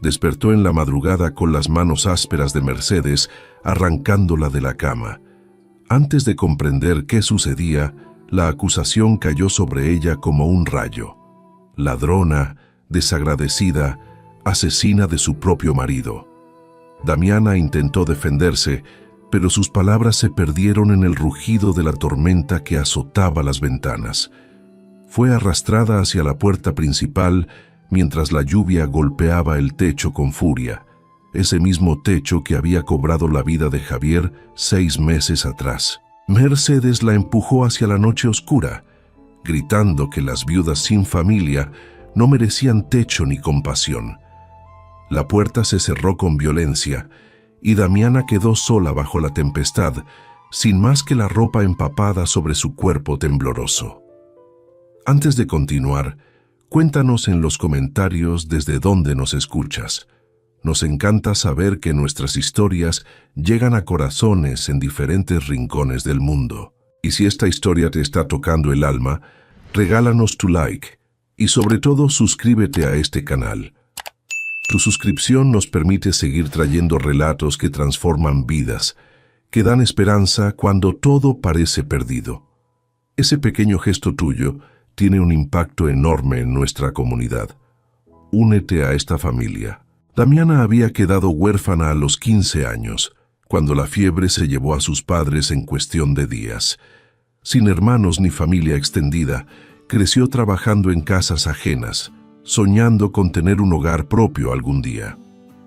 Despertó en la madrugada con las manos ásperas de Mercedes, arrancándola de la cama. Antes de comprender qué sucedía, la acusación cayó sobre ella como un rayo. Ladrona, desagradecida, asesina de su propio marido. Damiana intentó defenderse, pero sus palabras se perdieron en el rugido de la tormenta que azotaba las ventanas. Fue arrastrada hacia la puerta principal mientras la lluvia golpeaba el techo con furia, ese mismo techo que había cobrado la vida de Javier 6 meses atrás. Mercedes la empujó hacia la noche oscura, gritando que las viudas sin familia no merecían techo ni compasión. La puerta se cerró con violencia y Damiana quedó sola bajo la tempestad, sin más que la ropa empapada sobre su cuerpo tembloroso. Antes de continuar, cuéntanos en los comentarios desde dónde nos escuchas. Nos encanta saber que nuestras historias llegan a corazones en diferentes rincones del mundo. Y si esta historia te está tocando el alma, regálanos tu like y sobre todo suscríbete a este canal. Tu suscripción nos permite seguir trayendo relatos que transforman vidas, que dan esperanza cuando todo parece perdido. Ese pequeño gesto tuyo tiene un impacto enorme en nuestra comunidad. Únete a esta familia. Damiana había quedado huérfana a los 15 años, cuando la fiebre se llevó a sus padres en cuestión de días. Sin hermanos ni familia extendida, creció trabajando en casas ajenas, soñando con tener un hogar propio algún día.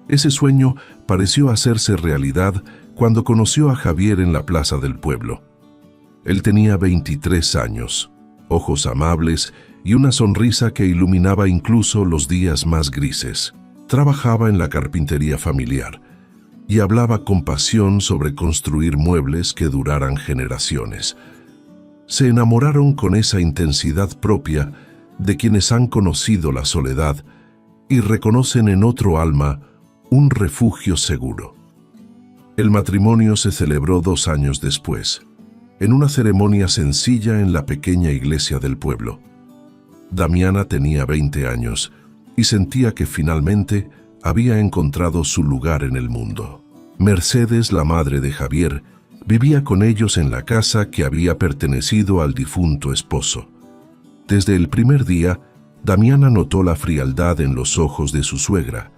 Ese sueño pareció hacerse realidad cuando conoció a Javier en la plaza del pueblo. Él tenía 23 años, ojos amables y una sonrisa que iluminaba incluso los días más grises. Trabajaba en la carpintería familiar y hablaba con pasión sobre construir muebles que duraran generaciones. Se enamoraron con esa intensidad propia de quienes han conocido la soledad y reconocen en otro alma un refugio seguro. El matrimonio se celebró 2 años después, en una ceremonia sencilla en la pequeña iglesia del pueblo. Damiana tenía 20 años y sentía que finalmente había encontrado su lugar en el mundo. Mercedes, la madre de Javier, vivía con ellos en la casa que había pertenecido al difunto esposo. Desde el primer día, Damiana notó la frialdad en los ojos de su suegra,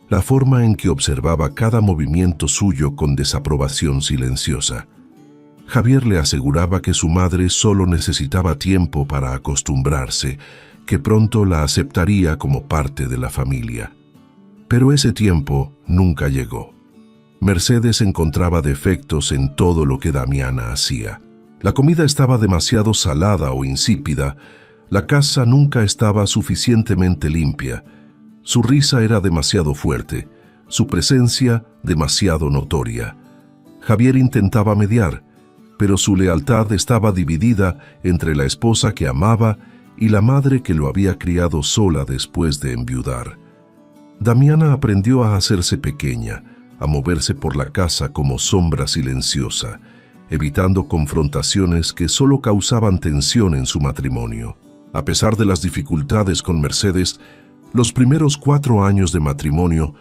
la forma en que observaba cada movimiento suyo con desaprobación silenciosa. Javier le aseguraba que su madre solo necesitaba tiempo para acostumbrarse, que pronto la aceptaría como parte de la familia. Pero ese tiempo nunca llegó. Mercedes encontraba defectos en todo lo que Damiana hacía. La comida estaba demasiado salada o insípida, la casa nunca estaba suficientemente limpia, su risa era demasiado fuerte, su presencia demasiado notoria. Javier intentaba mediar, pero su lealtad estaba dividida entre la esposa que amaba y la madre que lo había criado sola después de enviudar. Damiana aprendió a hacerse pequeña, a moverse por la casa como sombra silenciosa, evitando confrontaciones que solo causaban tensión en su matrimonio. A pesar de las dificultades con Mercedes, los primeros 4 años de matrimonio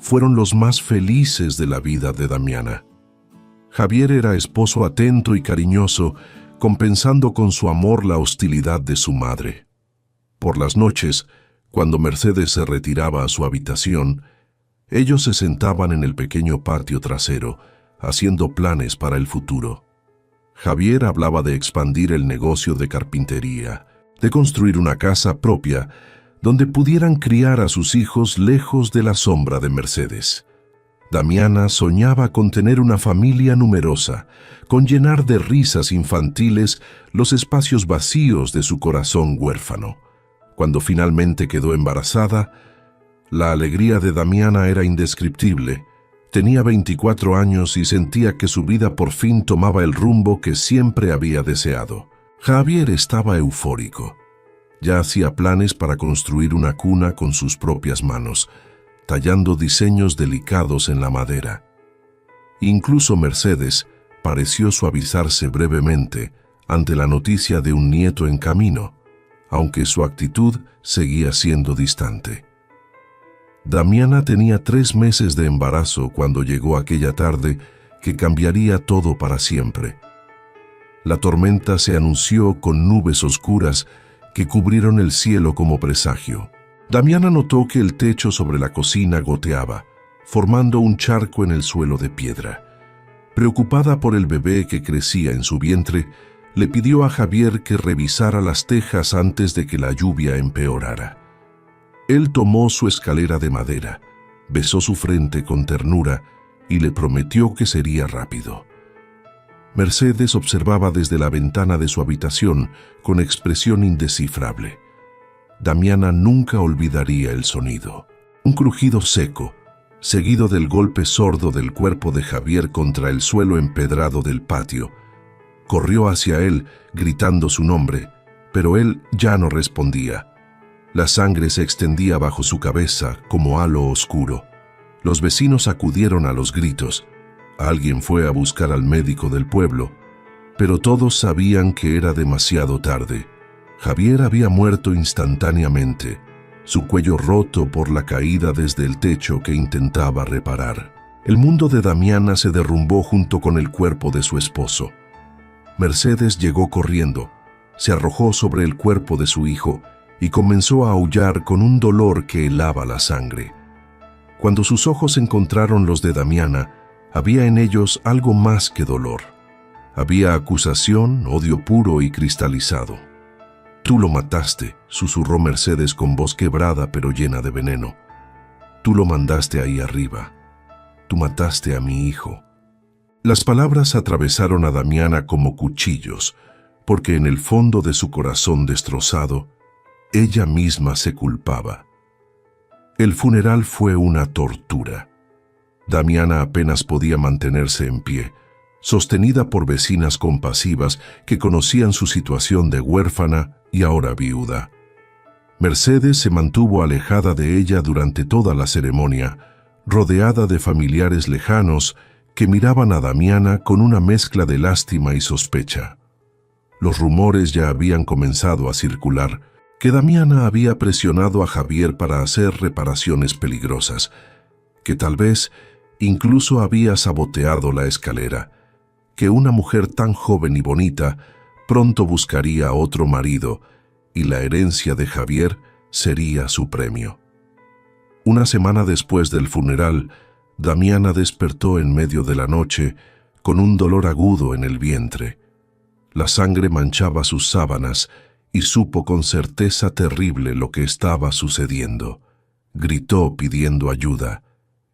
fueron los más felices de la vida de Damiana. Javier era esposo atento y cariñoso, compensando con su amor la hostilidad de su madre. Por las noches, cuando Mercedes se retiraba a su habitación, ellos se sentaban en el pequeño patio trasero, haciendo planes para el futuro. Javier hablaba de expandir el negocio de carpintería, de construir una casa propia, donde pudieran criar a sus hijos lejos de la sombra de Mercedes. Damiana soñaba con tener una familia numerosa, con llenar de risas infantiles los espacios vacíos de su corazón huérfano. Cuando finalmente quedó embarazada, la alegría de Damiana era indescriptible. Tenía 24 años y sentía que su vida por fin tomaba el rumbo que siempre había deseado. Javier estaba eufórico. Ya hacía planes para construir una cuna con sus propias manos, tallando diseños delicados en la madera. Incluso Mercedes pareció suavizarse brevemente ante la noticia de un nieto en camino, aunque su actitud seguía siendo distante. Damiana tenía 3 meses de embarazo cuando llegó aquella tarde que cambiaría todo para siempre. La tormenta se anunció con nubes oscuras que cubrieron el cielo como presagio. Damiana notó que el techo sobre la cocina goteaba, formando un charco en el suelo de piedra. Preocupada por el bebé que crecía en su vientre, le pidió a Javier que revisara las tejas antes de que la lluvia empeorara. Él tomó su escalera de madera, besó su frente con ternura y le prometió que sería rápido. Mercedes observaba desde la ventana de su habitación con expresión indescifrable. Damiana nunca olvidaría el sonido. Un crujido seco, seguido del golpe sordo del cuerpo de Javier contra el suelo empedrado del patio. Corrió hacia él, gritando su nombre, pero él ya no respondía. La sangre se extendía bajo su cabeza como halo oscuro. Los vecinos acudieron a los gritos. Alguien fue a buscar al médico del pueblo, pero todos sabían que era demasiado tarde. Javier había muerto instantáneamente, su cuello roto por la caída desde el techo que intentaba reparar. El mundo de Damiana se derrumbó junto con el cuerpo de su esposo. Mercedes llegó corriendo, se arrojó sobre el cuerpo de su hijo y comenzó a aullar con un dolor que helaba la sangre. Cuando sus ojos encontraron los de Damiana, había en ellos algo más que dolor. Había acusación, odio puro y cristalizado. «Tú lo mataste», susurró Mercedes con voz quebrada pero llena de veneno. «Tú lo mandaste ahí arriba. Tú mataste a mi hijo». Las palabras atravesaron a Damiana como cuchillos, porque en el fondo de su corazón destrozado, ella misma se culpaba. El funeral fue una tortura. Damiana apenas podía mantenerse en pie, sostenida por vecinas compasivas que conocían su situación de huérfana y ahora viuda. Mercedes se mantuvo alejada de ella durante toda la ceremonia, rodeada de familiares lejanos que miraban a Damiana con una mezcla de lástima y sospecha. Los rumores ya habían comenzado a circular, que Damiana había presionado a Javier para hacer reparaciones peligrosas, que tal vez incluso había saboteado la escalera, que una mujer tan joven y bonita pronto buscaría otro marido y la herencia de Javier sería su premio. Una semana después del funeral, Damiana despertó en medio de la noche con un dolor agudo en el vientre. La sangre manchaba sus sábanas y supo con certeza terrible lo que estaba sucediendo. Gritó pidiendo ayuda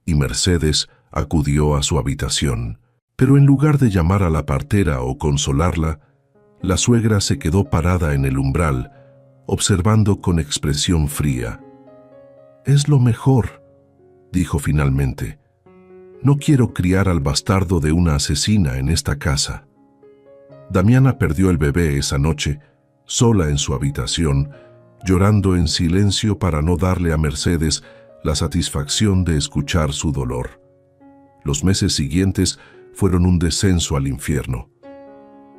y Mercedes acudió a su habitación. Pero en lugar de llamar a la partera o consolarla, la suegra se quedó parada en el umbral, observando con expresión fría. «Es lo mejor», dijo finalmente. «No quiero criar al bastardo de una asesina en esta casa». Damiana perdió el bebé esa noche, sola en su habitación, llorando en silencio para no darle a Mercedes la satisfacción de escuchar su dolor. Los meses siguientes fueron un descenso al infierno.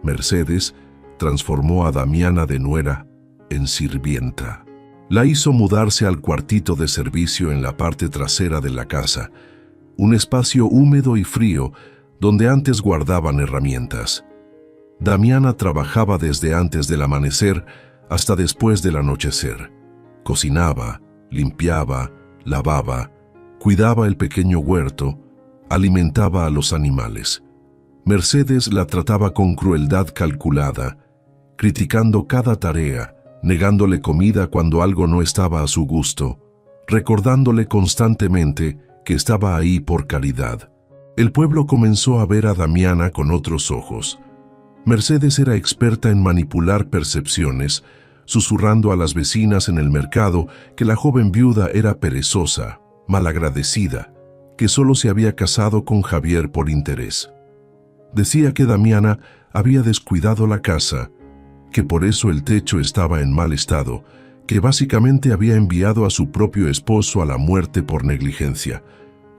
Mercedes transformó a Damiana de nuera en sirvienta. La hizo mudarse al cuartito de servicio en la parte trasera de la casa, un espacio húmedo y frío donde antes guardaban herramientas. Damiana trabajaba desde antes del amanecer hasta después del anochecer. Cocinaba, limpiaba, lavaba, cuidaba el pequeño huerto, alimentaba a los animales. Mercedes la trataba con crueldad calculada, criticando cada tarea, negándole comida cuando algo no estaba a su gusto, recordándole constantemente que estaba ahí por caridad. El pueblo comenzó a ver a Damiana con otros ojos. Mercedes era experta en manipular percepciones, susurrando a las vecinas en el mercado que la joven viuda era perezosa, malagradecida, que solo se había casado con Javier por interés. Decía que Damiana había descuidado la casa, que por eso el techo estaba en mal estado, que básicamente había enviado a su propio esposo a la muerte por negligencia.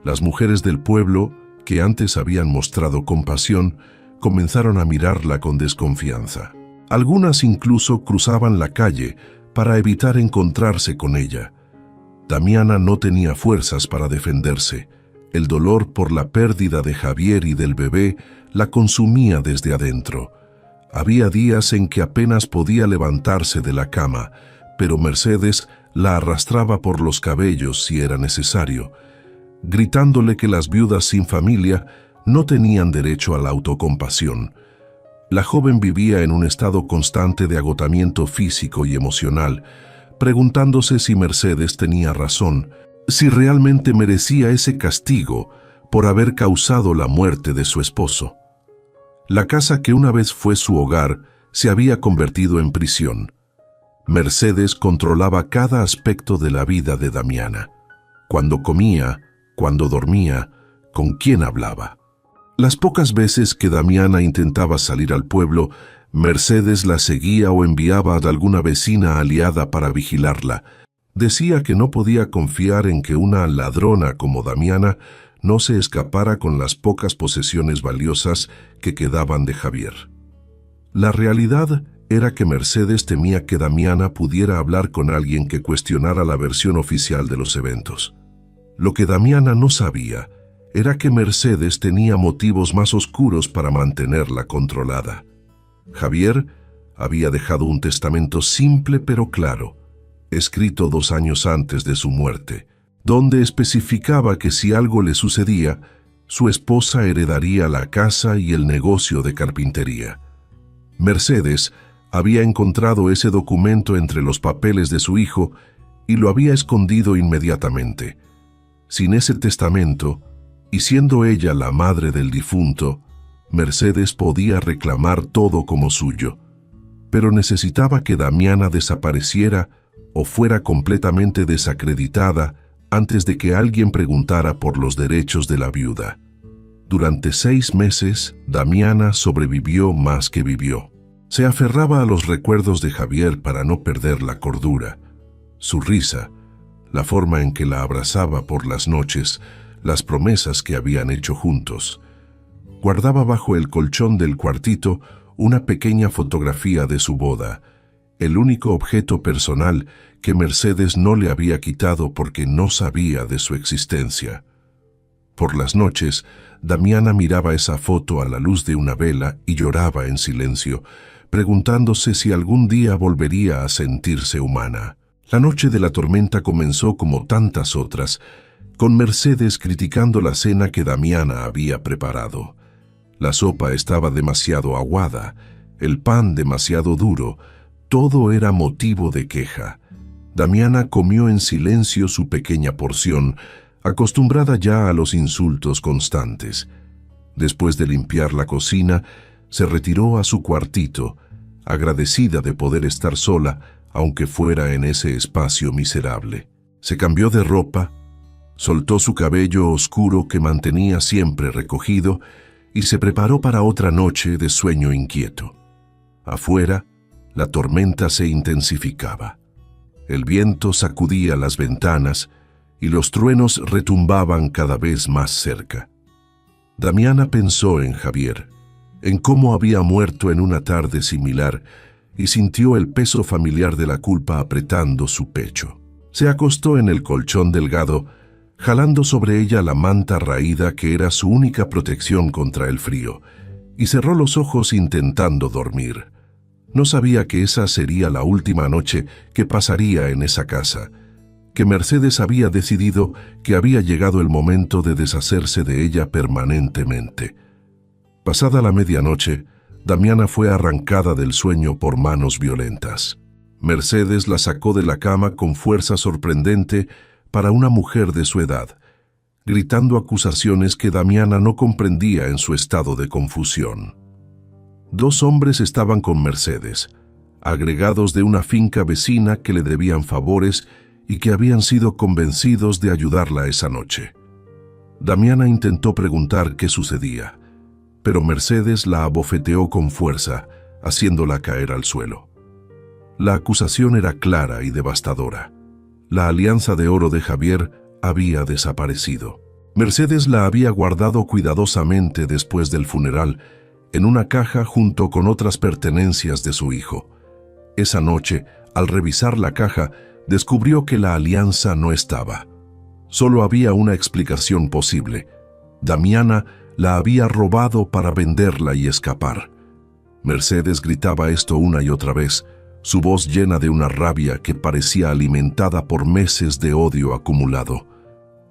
Las mujeres del pueblo, que antes habían mostrado compasión, comenzaron a mirarla con desconfianza. Algunas incluso cruzaban la calle para evitar encontrarse con ella. Damiana no tenía fuerzas para defenderse. El dolor por la pérdida de Javier y del bebé la consumía desde adentro. Había días en que apenas podía levantarse de la cama, pero Mercedes la arrastraba por los cabellos si era necesario, gritándole que las viudas sin familia no tenían derecho a la autocompasión. La joven vivía en un estado constante de agotamiento físico y emocional, preguntándose si Mercedes tenía razón, si realmente merecía ese castigo por haber causado la muerte de su esposo. La casa que una vez fue su hogar se había convertido en prisión. Mercedes controlaba cada aspecto de la vida de Damiana. Cuando comía, cuando dormía, con quién hablaba. Las pocas veces que Damiana intentaba salir al pueblo, Mercedes la seguía o enviaba a alguna vecina aliada para vigilarla. Decía que no podía confiar en que una ladrona como Damiana no se escapara con las pocas posesiones valiosas que quedaban de Javier. La realidad era que Mercedes temía que Damiana pudiera hablar con alguien que cuestionara la versión oficial de los eventos. Lo que Damiana no sabía era que Mercedes tenía motivos más oscuros para mantenerla controlada. Javier había dejado un testamento simple pero claro, escrito 2 años antes de su muerte, donde especificaba que si algo le sucedía, su esposa heredaría la casa y el negocio de carpintería. Mercedes había encontrado ese documento entre los papeles de su hijo y lo había escondido inmediatamente. Sin ese testamento, y siendo ella la madre del difunto, Mercedes podía reclamar todo como suyo, pero necesitaba que Damiana desapareciera o fuera completamente desacreditada antes de que alguien preguntara por los derechos de la viuda. Durante 6 meses, Damiana sobrevivió más que vivió. Se aferraba a los recuerdos de Javier para no perder la cordura. Su risa, la forma en que la abrazaba por las noches, las promesas que habían hecho juntos. Guardaba bajo el colchón del cuartito una pequeña fotografía de su boda, el único objeto personal que Mercedes no le había quitado porque no sabía de su existencia. Por las noches, Damiana miraba esa foto a la luz de una vela y lloraba en silencio, preguntándose si algún día volvería a sentirse humana. La noche de la tormenta comenzó como tantas otras, con Mercedes criticando la cena que Damiana había preparado. La sopa estaba demasiado aguada, el pan demasiado duro, todo era motivo de queja. Damiana comió en silencio su pequeña porción, acostumbrada ya a los insultos constantes. Después de limpiar la cocina, se retiró a su cuartito, agradecida de poder estar sola, aunque fuera en ese espacio miserable. Se cambió de ropa, soltó su cabello oscuro que mantenía siempre recogido y se preparó para otra noche de sueño inquieto. Afuera, la tormenta se intensificaba. El viento sacudía las ventanas y los truenos retumbaban cada vez más cerca. Damiana pensó en Javier, en cómo había muerto en una tarde similar, y sintió el peso familiar de la culpa apretando su pecho. Se acostó en el colchón delgado, jalando sobre ella la manta raída que era su única protección contra el frío, y cerró los ojos intentando dormir. No sabía que esa sería la última noche que pasaría en esa casa, que Mercedes había decidido que había llegado el momento de deshacerse de ella permanentemente. Pasada la medianoche, Damiana fue arrancada del sueño por manos violentas. Mercedes la sacó de la cama con fuerza sorprendente para una mujer de su edad, gritando acusaciones que Damiana no comprendía en su estado de confusión. 2 hombres estaban con Mercedes, agregados de una finca vecina que le debían favores y que habían sido convencidos de ayudarla esa noche. Damiana intentó preguntar qué sucedía, pero Mercedes la abofeteó con fuerza, haciéndola caer al suelo. La acusación era clara y devastadora. La alianza de oro de Javier había desaparecido. Mercedes la había guardado cuidadosamente después del funeral, en una caja junto con otras pertenencias de su hijo. Esa noche, al revisar la caja, descubrió que la alianza no estaba. Solo había una explicación posible. Damiana la había robado para venderla y escapar. Mercedes gritaba esto una y otra vez, su voz llena de una rabia que parecía alimentada por meses de odio acumulado.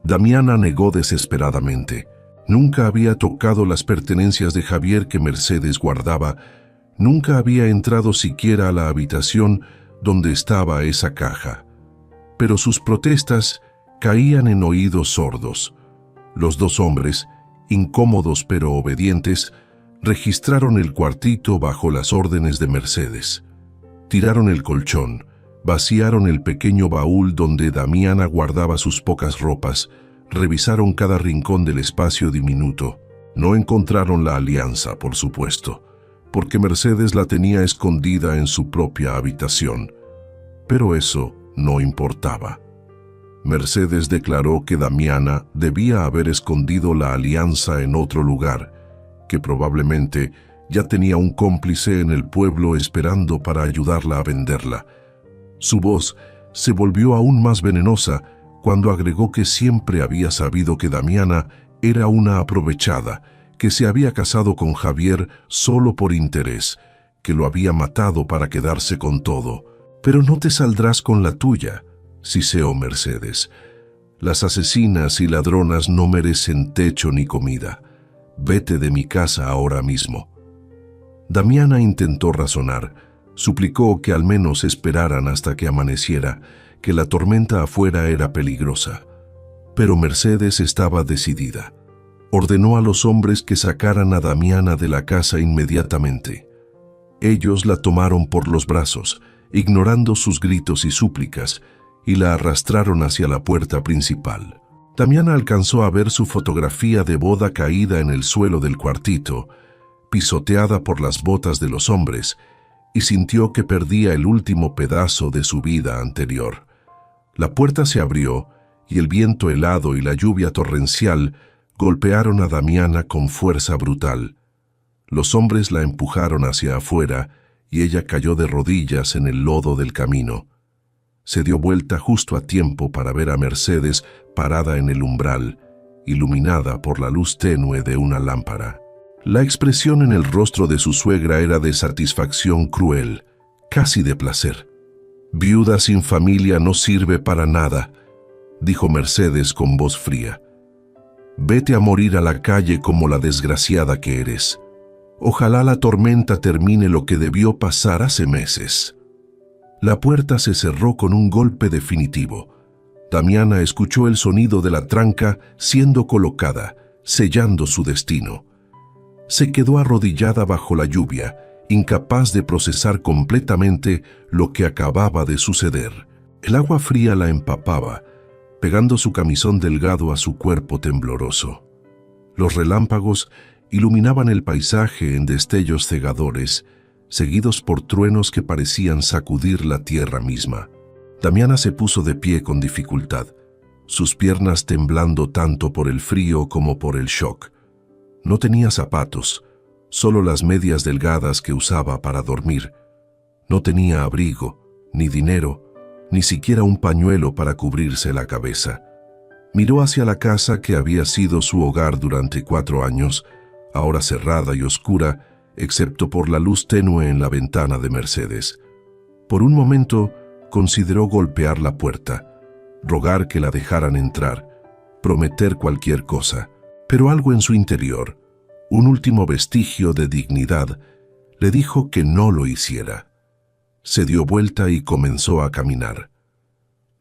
Damiana negó desesperadamente. Nunca había tocado las pertenencias de Javier que Mercedes guardaba, nunca había entrado siquiera a la habitación donde estaba esa caja. Pero sus protestas caían en oídos sordos. Los dos hombres, incómodos pero obedientes, registraron el cuartito bajo las órdenes de Mercedes. Tiraron el colchón, vaciaron el pequeño baúl donde Damiana guardaba sus pocas ropas, revisaron cada rincón del espacio diminuto. No encontraron la alianza, por supuesto, porque Mercedes la tenía escondida en su propia habitación. Pero eso no importaba. Mercedes declaró que Damiana debía haber escondido la alianza en otro lugar, que probablemente ya tenía un cómplice en el pueblo esperando para ayudarla a venderla. Su voz se volvió aún más venenosa cuando agregó que siempre había sabido que Damiana era una aprovechada, que se había casado con Javier solo por interés, que lo había matado para quedarse con todo. Pero no te saldrás con la tuya, siseó Mercedes. Las asesinas y ladronas no merecen techo ni comida. Vete de mi casa ahora mismo. Damiana intentó razonar, suplicó que al menos esperaran hasta que amaneciera, que la tormenta afuera era peligrosa. Pero Mercedes estaba decidida. Ordenó a los hombres que sacaran a Damiana de la casa inmediatamente. Ellos la tomaron por los brazos, ignorando sus gritos y súplicas, y la arrastraron hacia la puerta principal. Damiana alcanzó a ver su fotografía de boda caída en el suelo del cuartito, pisoteada por las botas de los hombres, y sintió que perdía el último pedazo de su vida anterior. La puerta se abrió, y el viento helado y la lluvia torrencial golpearon a Damiana con fuerza brutal. Los hombres la empujaron hacia afuera, y ella cayó de rodillas en el lodo del camino. Se dio vuelta justo a tiempo para ver a Mercedes parada en el umbral, iluminada por la luz tenue de una lámpara. La expresión en el rostro de su suegra era de satisfacción cruel, casi de placer. «Viuda sin familia no sirve para nada», dijo Mercedes con voz fría. «Vete a morir a la calle como la desgraciada que eres. Ojalá la tormenta termine lo que debió pasar hace meses». La puerta se cerró con un golpe definitivo. Damiana escuchó el sonido de la tranca siendo colocada, sellando su destino. Se quedó arrodillada bajo la lluvia, incapaz de procesar completamente lo que acababa de suceder. El agua fría la empapaba, pegando su camisón delgado a su cuerpo tembloroso. Los relámpagos iluminaban el paisaje en destellos cegadores, seguidos por truenos que parecían sacudir la tierra misma. Damiana se puso de pie con dificultad, sus piernas temblando tanto por el frío como por el shock. No tenía zapatos, solo las medias delgadas que usaba para dormir. No tenía abrigo, ni dinero, ni siquiera un pañuelo para cubrirse la cabeza. Miró hacia la casa que había sido su hogar durante 4 años, ahora cerrada y oscura, excepto por la luz tenue en la ventana de Mercedes. Por un momento consideró golpear la puerta, rogar que la dejaran entrar, prometer cualquier cosa, pero algo en su interior, un último vestigio de dignidad, le dijo que no lo hiciera. Se dio vuelta y comenzó a caminar.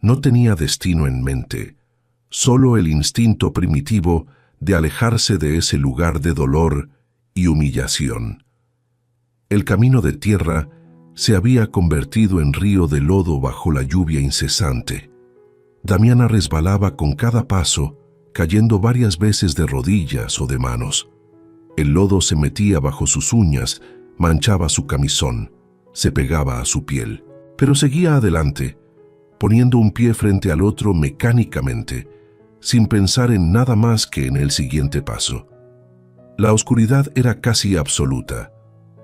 No tenía destino en mente, solo el instinto primitivo de alejarse de ese lugar de dolor y humillación. El camino de tierra se había convertido en río de lodo bajo la lluvia incesante. Damiana resbalaba con cada paso, cayendo varias veces de rodillas o de manos. El lodo se metía bajo sus uñas, manchaba su camisón, se pegaba a su piel, pero seguía adelante, poniendo un pie frente al otro mecánicamente, sin pensar en nada más que en el siguiente paso. La oscuridad era casi absoluta,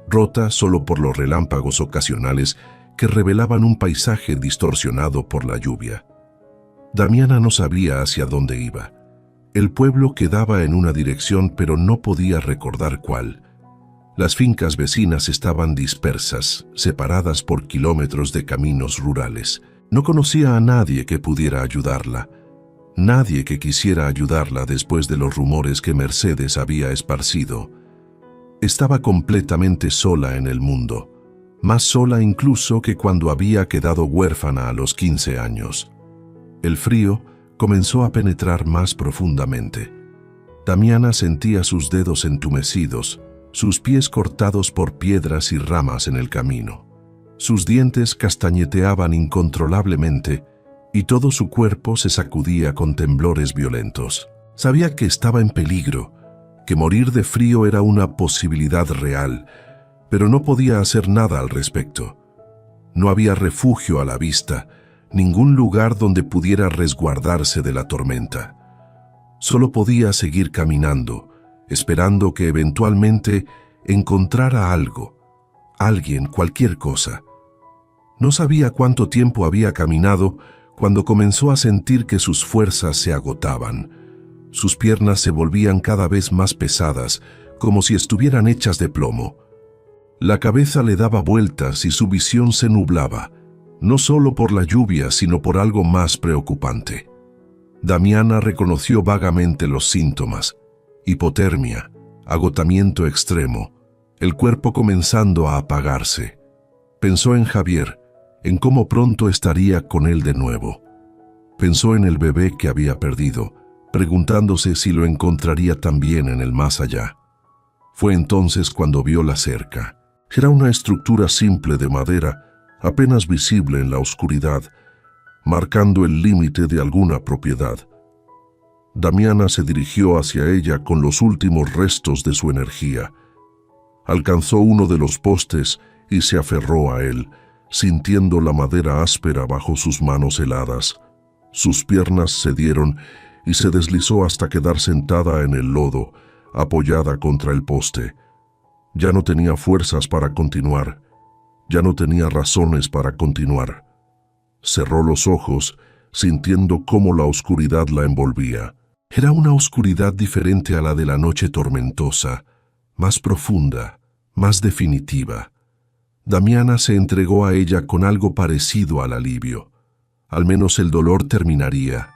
rota solo por los relámpagos ocasionales que revelaban un paisaje distorsionado por la lluvia. Damiana no sabía hacia dónde iba. El pueblo quedaba en una dirección, pero no podía recordar cuál. Las fincas vecinas estaban dispersas, separadas por kilómetros de caminos rurales. No conocía a nadie que pudiera ayudarla. Nadie que quisiera ayudarla después de los rumores que Mercedes había esparcido. Estaba completamente sola en el mundo, más sola incluso que cuando había quedado huérfana a los 15 años. El frío comenzó a penetrar más profundamente. Damiana sentía sus dedos entumecidos, sus pies cortados por piedras y ramas en el camino. Sus dientes castañeteaban incontrolablemente y todo su cuerpo se sacudía con temblores violentos. Sabía que estaba en peligro, que morir de frío era una posibilidad real, pero no podía hacer nada al respecto. No había refugio a la vista, ningún lugar donde pudiera resguardarse de la tormenta. Solo podía seguir caminando, esperando que eventualmente encontrara algo, alguien, cualquier cosa. No sabía cuánto tiempo había caminado cuando comenzó a sentir que sus fuerzas se agotaban. Sus piernas se volvían cada vez más pesadas, como si estuvieran hechas de plomo. La cabeza le daba vueltas y su visión se nublaba, no solo por la lluvia, sino por algo más preocupante. Damiana reconoció vagamente los síntomas: hipotermia, agotamiento extremo, el cuerpo comenzando a apagarse. Pensó en Javier, en cómo pronto estaría con él de nuevo. Pensó en el bebé que había perdido, preguntándose si lo encontraría también en el más allá. Fue entonces cuando vio la cerca. Era una estructura simple de madera, apenas visible en la oscuridad, marcando el límite de alguna propiedad. Damiana se dirigió hacia ella con los últimos restos de su energía. Alcanzó uno de los postes y se aferró a él, sintiendo la madera áspera bajo sus manos heladas. Sus piernas cedieron y se deslizó hasta quedar sentada en el lodo, apoyada contra el poste. Ya no tenía fuerzas para continuar. Ya no tenía razones para continuar. Cerró los ojos, sintiendo cómo la oscuridad la envolvía. Era una oscuridad diferente a la de la noche tormentosa, más profunda, más definitiva. Damiana se entregó a ella con algo parecido al alivio. Al menos el dolor terminaría.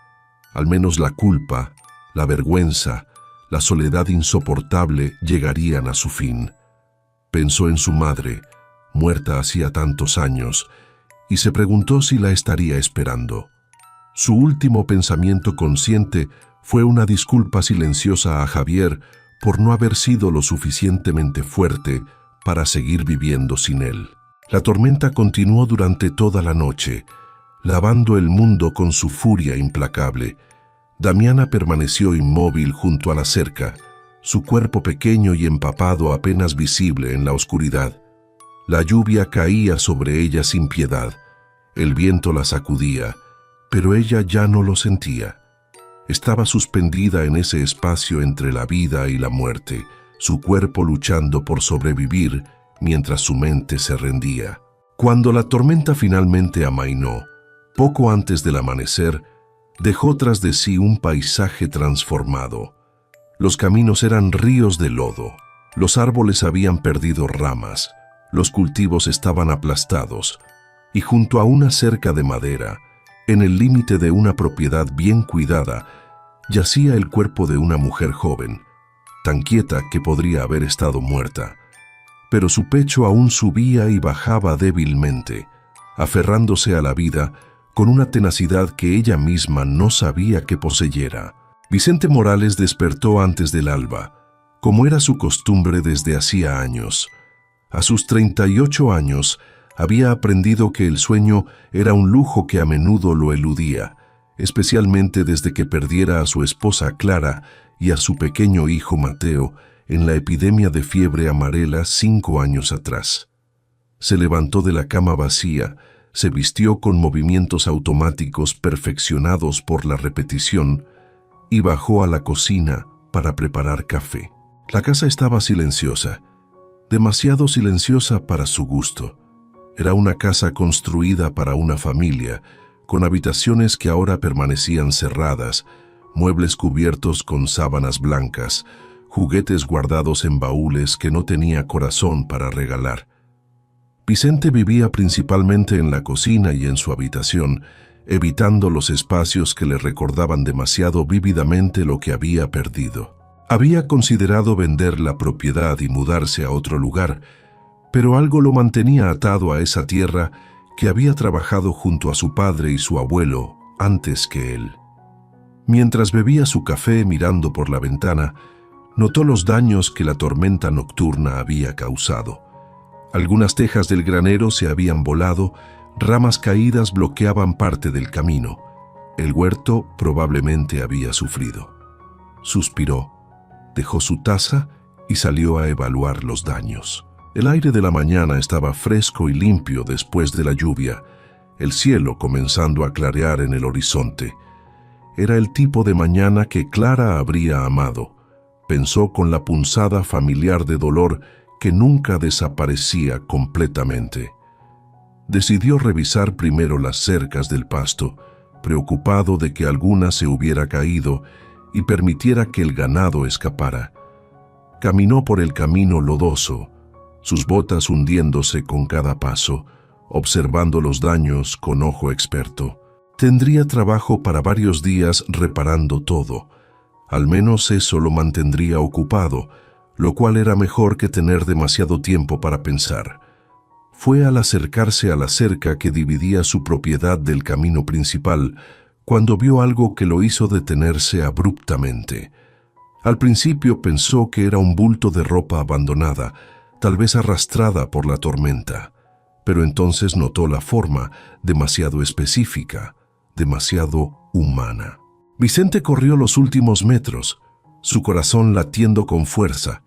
Al menos la culpa, la vergüenza, la soledad insoportable llegarían a su fin. Pensó en su madre, muerta hacía tantos años, y se preguntó si la estaría esperando. Su último pensamiento consciente fue una disculpa silenciosa a Javier por no haber sido lo suficientemente fuerte para seguir viviendo sin él. La tormenta continuó durante toda la noche, lavando el mundo con su furia implacable. Damiana permaneció inmóvil junto a la cerca, su cuerpo pequeño y empapado apenas visible en la oscuridad. La lluvia caía sobre ella sin piedad, el viento la sacudía, pero ella ya no lo sentía. Estaba suspendida en ese espacio entre la vida y la muerte, su cuerpo luchando por sobrevivir mientras su mente se rendía. Cuando la tormenta finalmente amainó, poco antes del amanecer, dejó tras de sí un paisaje transformado. Los caminos eran ríos de lodo, los árboles habían perdido ramas, los cultivos estaban aplastados, y junto a una cerca de madera, en el límite de una propiedad bien cuidada, yacía el cuerpo de una mujer joven, tan quieta que podría haber estado muerta, pero su pecho aún subía y bajaba débilmente, aferrándose a la vida con una tenacidad que ella misma no sabía que poseyera. Vicente Morales despertó antes del alba, como era su costumbre desde hacía años. A sus 38 años, había aprendido que el sueño era un lujo que a menudo lo eludía, especialmente desde que perdiera a su esposa Clara y a su pequeño hijo Mateo en la epidemia de fiebre amarela 5 años atrás. Se levantó de la cama vacía, se vistió con movimientos automáticos perfeccionados por la repetición y bajó a la cocina para preparar café. La casa estaba silenciosa, demasiado silenciosa para su gusto. Era una casa construida para una familia, con habitaciones que ahora permanecían cerradas, muebles cubiertos con sábanas blancas, juguetes guardados en baúles que no tenía corazón para regalar. Vicente vivía principalmente en la cocina y en su habitación, evitando los espacios que le recordaban demasiado vívidamente lo que había perdido. Había considerado vender la propiedad y mudarse a otro lugar, pero algo lo mantenía atado a esa tierra que había trabajado junto a su padre y su abuelo antes que él. Mientras bebía su café mirando por la ventana, notó los daños que la tormenta nocturna había causado. Algunas tejas del granero se habían volado, ramas caídas bloqueaban parte del camino. El huerto probablemente había sufrido. Suspiró, dejó su taza y salió a evaluar los daños. El aire de la mañana estaba fresco y limpio después de la lluvia, el cielo comenzando a clarear en el horizonte. Era el tipo de mañana que Clara habría amado. Pensó con la punzada familiar de dolor que nunca desaparecía completamente. Decidió revisar primero las cercas del pasto, preocupado de que alguna se hubiera caído y permitiera que el ganado escapara. Caminó por el camino lodoso, sus botas hundiéndose con cada paso, observando los daños con ojo experto. Tendría trabajo para varios días reparando todo. Al menos eso lo mantendría ocupado, lo cual era mejor que tener demasiado tiempo para pensar. Fue al acercarse a la cerca que dividía su propiedad del camino principal, cuando vio algo que lo hizo detenerse abruptamente. Al principio pensó que era un bulto de ropa abandonada, tal vez arrastrada por la tormenta, pero entonces notó la forma, demasiado específica, demasiado humana. Vicente corrió los últimos metros, su corazón latiendo con fuerza,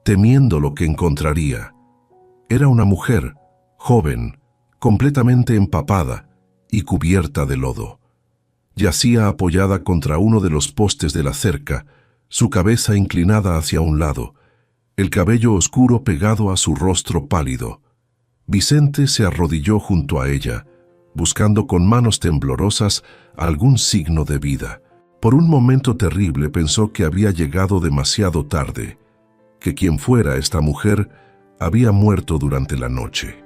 temiendo lo que encontraría. Era una mujer, joven, completamente empapada y cubierta de lodo. Yacía apoyada contra uno de los postes de la cerca, su cabeza inclinada hacia un lado, el cabello oscuro pegado a su rostro pálido. Vicente se arrodilló junto a ella, buscando con manos temblorosas algún signo de vida. Por un momento terrible pensó que había llegado demasiado tarde, que quien fuera esta mujer había muerto durante la noche.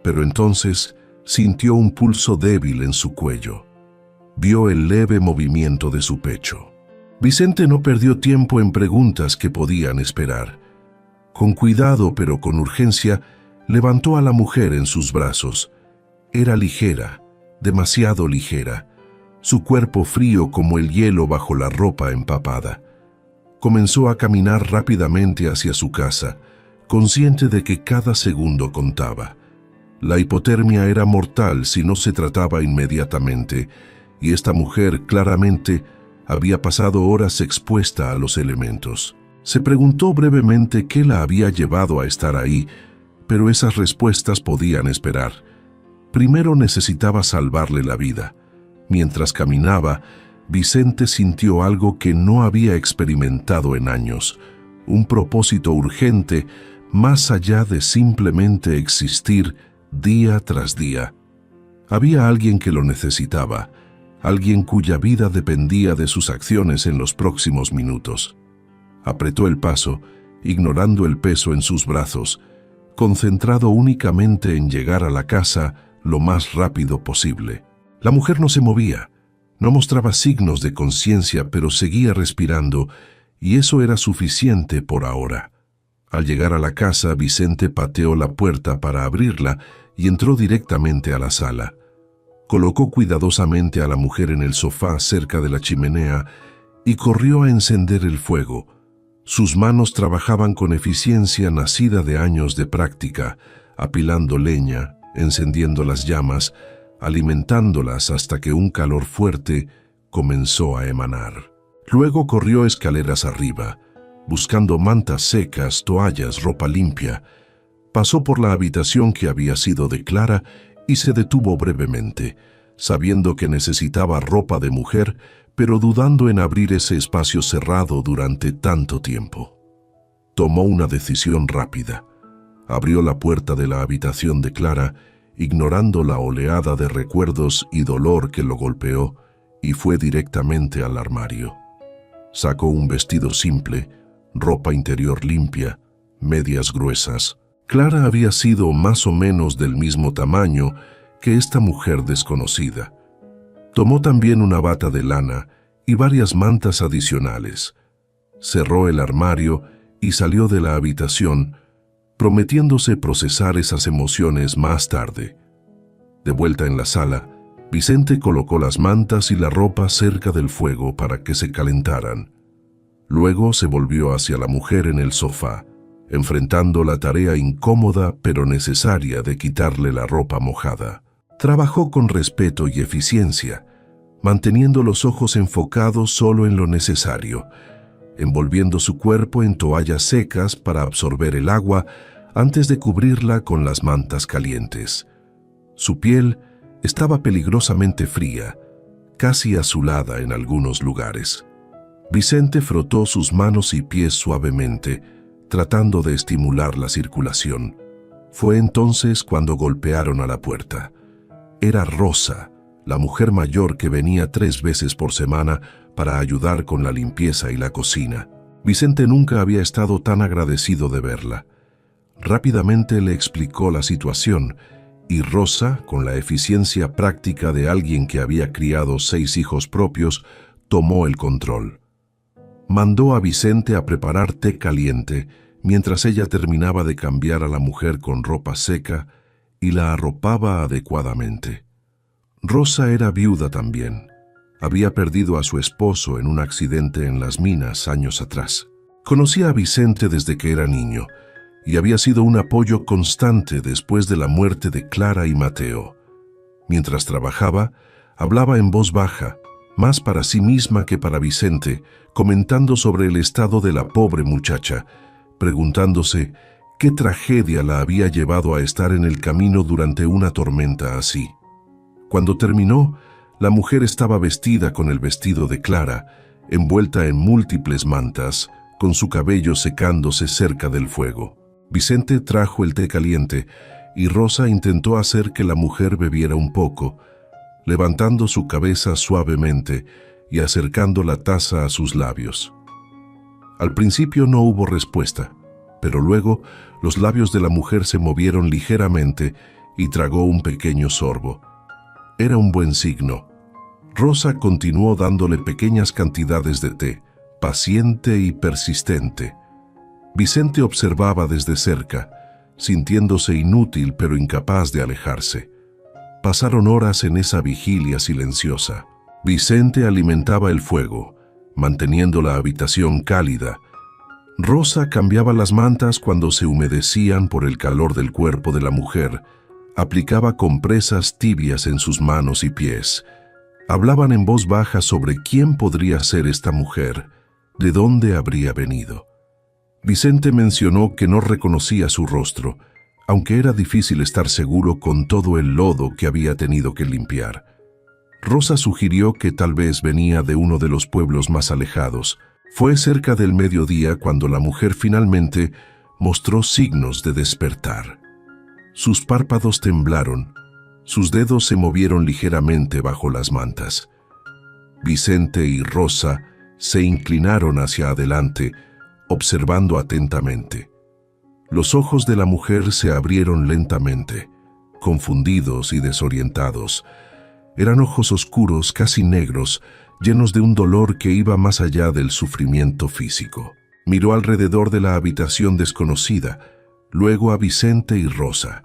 Pero entonces sintió un pulso débil en su cuello. Vio el leve movimiento de su pecho. Vicente no perdió tiempo en preguntas que podían esperar. Con cuidado pero con urgencia, levantó a la mujer en sus brazos. Era ligera, demasiado ligera, su cuerpo frío como el hielo bajo la ropa empapada. Comenzó a caminar rápidamente hacia su casa, consciente de que cada segundo contaba. La hipotermia era mortal si no se trataba inmediatamente, y esta mujer claramente había pasado horas expuesta a los elementos. Se preguntó brevemente qué la había llevado a estar ahí, pero esas respuestas podían esperar. Primero necesitaba salvarle la vida. Mientras caminaba, Vicente sintió algo que no había experimentado en años, un propósito urgente más allá de simplemente existir día tras día. Había alguien que lo necesitaba, alguien cuya vida dependía de sus acciones en los próximos minutos. Apretó el paso, ignorando el peso en sus brazos, concentrado únicamente en llegar a la casa lo más rápido posible. La mujer no se movía, no mostraba signos de conciencia, pero seguía respirando, y eso era suficiente por ahora. Al llegar a la casa, Vicente pateó la puerta para abrirla y entró directamente a la sala. Colocó cuidadosamente a la mujer en el sofá cerca de la chimenea y corrió a encender el fuego. Sus manos trabajaban con eficiencia nacida de años de práctica, apilando leña, encendiendo las llamas, alimentándolas hasta que un calor fuerte comenzó a emanar. Luego corrió escaleras arriba, buscando mantas secas, toallas, ropa limpia. Pasó por la habitación que había sido de Clara y se detuvo brevemente, sabiendo que necesitaba ropa de mujer, pero dudando en abrir ese espacio cerrado durante tanto tiempo. Tomó una decisión rápida. Abrió la puerta de la habitación de Clara ignorando la oleada de recuerdos y dolor que lo golpeó, y fue directamente al armario. Sacó un vestido simple, ropa interior limpia, medias gruesas. Clara había sido más o menos del mismo tamaño que esta mujer desconocida. Tomó también una bata de lana y varias mantas adicionales. Cerró el armario y salió de la habitación, prometiéndose procesar esas emociones más tarde. De vuelta en la sala, Vicente colocó las mantas y la ropa cerca del fuego para que se calentaran. Luego se volvió hacia la mujer en el sofá, enfrentando la tarea incómoda pero necesaria de quitarle la ropa mojada. Trabajó con respeto y eficiencia, manteniendo los ojos enfocados solo en lo necesario, envolviendo su cuerpo en toallas secas para absorber el agua antes de cubrirla con las mantas calientes. Su piel estaba peligrosamente fría, casi azulada en algunos lugares. Vicente frotó sus manos y pies suavemente, tratando de estimular la circulación. Fue entonces cuando golpearon a la puerta. Era Rosa, la mujer mayor que venía 3 veces por semana para ayudar con la limpieza y la cocina. Vicente nunca había estado tan agradecido de verla. Rápidamente le explicó la situación y Rosa, con la eficiencia práctica de alguien que había criado 6 hijos propios, tomó el control. Mandó a Vicente a preparar té caliente mientras ella terminaba de cambiar a la mujer con ropa seca y la arropaba adecuadamente. Rosa era viuda también. Había perdido a su esposo en un accidente en las minas años atrás. Conocía a Vicente desde que era niño y había sido un apoyo constante después de la muerte de Clara y Mateo. Mientras trabajaba, hablaba en voz baja, más para sí misma que para Vicente, comentando sobre el estado de la pobre muchacha, preguntándose qué tragedia la había llevado a estar en el camino durante una tormenta así. Cuando terminó, la mujer estaba vestida con el vestido de Clara, envuelta en múltiples mantas, con su cabello secándose cerca del fuego. Vicente trajo el té caliente y Rosa intentó hacer que la mujer bebiera un poco, levantando su cabeza suavemente y acercando la taza a sus labios. Al principio no hubo respuesta, pero luego los labios de la mujer se movieron ligeramente y tragó un pequeño sorbo. Era un buen signo. Rosa continuó dándole pequeñas cantidades de té, paciente y persistente. Vicente observaba desde cerca, sintiéndose inútil pero incapaz de alejarse. Pasaron horas en esa vigilia silenciosa. Vicente alimentaba el fuego, manteniendo la habitación cálida. Rosa cambiaba las mantas cuando se humedecían por el calor del cuerpo de la mujer, aplicaba compresas tibias en sus manos y pies. Hablaban en voz baja sobre quién podría ser esta mujer, de dónde habría venido. Vicente mencionó que no reconocía su rostro, aunque era difícil estar seguro con todo el lodo que había tenido que limpiar. Rosa sugirió que tal vez venía de uno de los pueblos más alejados. Fue cerca del mediodía cuando la mujer finalmente mostró signos de despertar. Sus párpados temblaron, sus dedos se movieron ligeramente bajo las mantas. Vicente y Rosa se inclinaron hacia adelante, observando atentamente. Los ojos de la mujer se abrieron lentamente, confundidos y desorientados. Eran ojos oscuros, casi negros, llenos de un dolor que iba más allá del sufrimiento físico. Miró alrededor de la habitación desconocida, luego a Vicente y Rosa,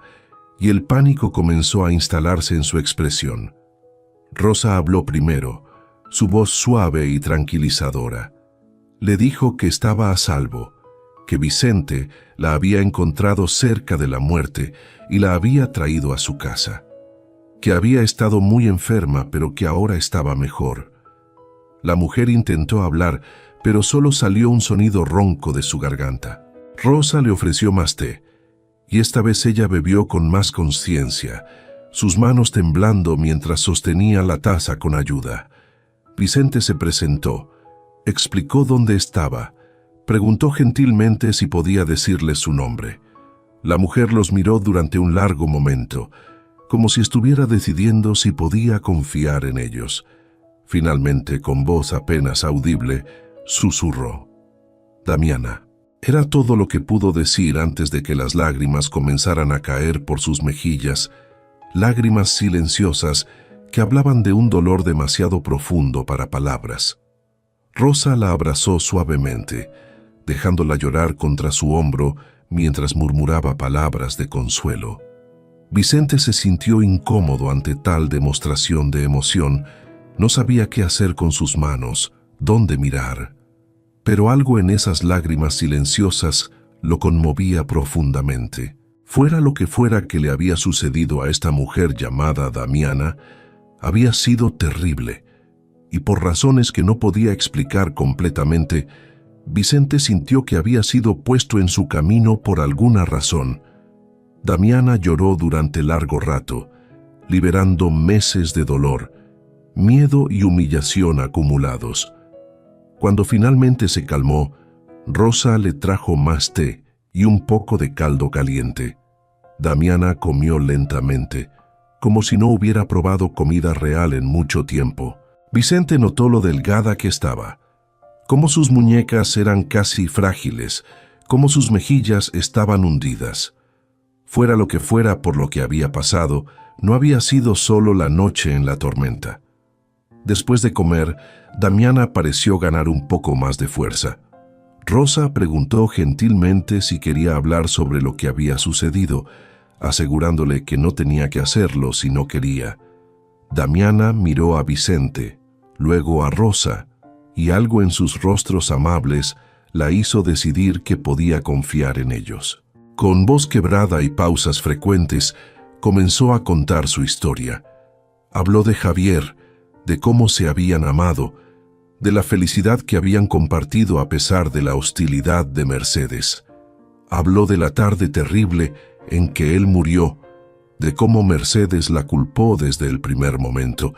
y el pánico comenzó a instalarse en su expresión. Rosa habló primero, su voz suave y tranquilizadora. Le dijo que estaba a salvo, que Vicente la había encontrado cerca de la muerte y la había traído a su casa, que había estado muy enferma pero que ahora estaba mejor. La mujer intentó hablar, pero solo salió un sonido ronco de su garganta. Rosa le ofreció más té, y esta vez ella bebió con más conciencia, sus manos temblando mientras sostenía la taza con ayuda. Vicente se presentó, explicó dónde estaba, preguntó gentilmente si podía decirle su nombre. La mujer los miró durante un largo momento, como si estuviera decidiendo si podía confiar en ellos. Finalmente, con voz apenas audible, susurró: «Damiana». Era todo lo que pudo decir antes de que las lágrimas comenzaran a caer por sus mejillas, lágrimas silenciosas que hablaban de un dolor demasiado profundo para palabras. Rosa la abrazó suavemente, dejándola llorar contra su hombro mientras murmuraba palabras de consuelo. Vicente se sintió incómodo ante tal demostración de emoción. No sabía qué hacer con sus manos, dónde mirar. Pero algo en esas lágrimas silenciosas lo conmovía profundamente. Fuera lo que fuera que le había sucedido a esta mujer llamada Damiana, había sido terrible, y por razones que no podía explicar completamente, Vicente sintió que había sido puesto en su camino por alguna razón. Damiana lloró durante largo rato, liberando meses de dolor, miedo y humillación acumulados. Cuando finalmente se calmó, Rosa le trajo más té y un poco de caldo caliente. Damiana comió lentamente, como si no hubiera probado comida real en mucho tiempo. Vicente notó lo delgada que estaba, cómo sus muñecas eran casi frágiles, cómo sus mejillas estaban hundidas. Fuera lo que fuera por lo que había pasado, no había sido solo la noche en la tormenta. Después de comer, Damiana pareció ganar un poco más de fuerza. Rosa preguntó gentilmente si quería hablar sobre lo que había sucedido, asegurándole que no tenía que hacerlo si no quería. Damiana miró a Vicente, luego a Rosa, y algo en sus rostros amables la hizo decidir que podía confiar en ellos. Con voz quebrada y pausas frecuentes, comenzó a contar su historia. Habló de Javier, de cómo se habían amado, de la felicidad que habían compartido a pesar de la hostilidad de Mercedes. Habló de la tarde terrible en que él murió, de cómo Mercedes la culpó desde el primer momento.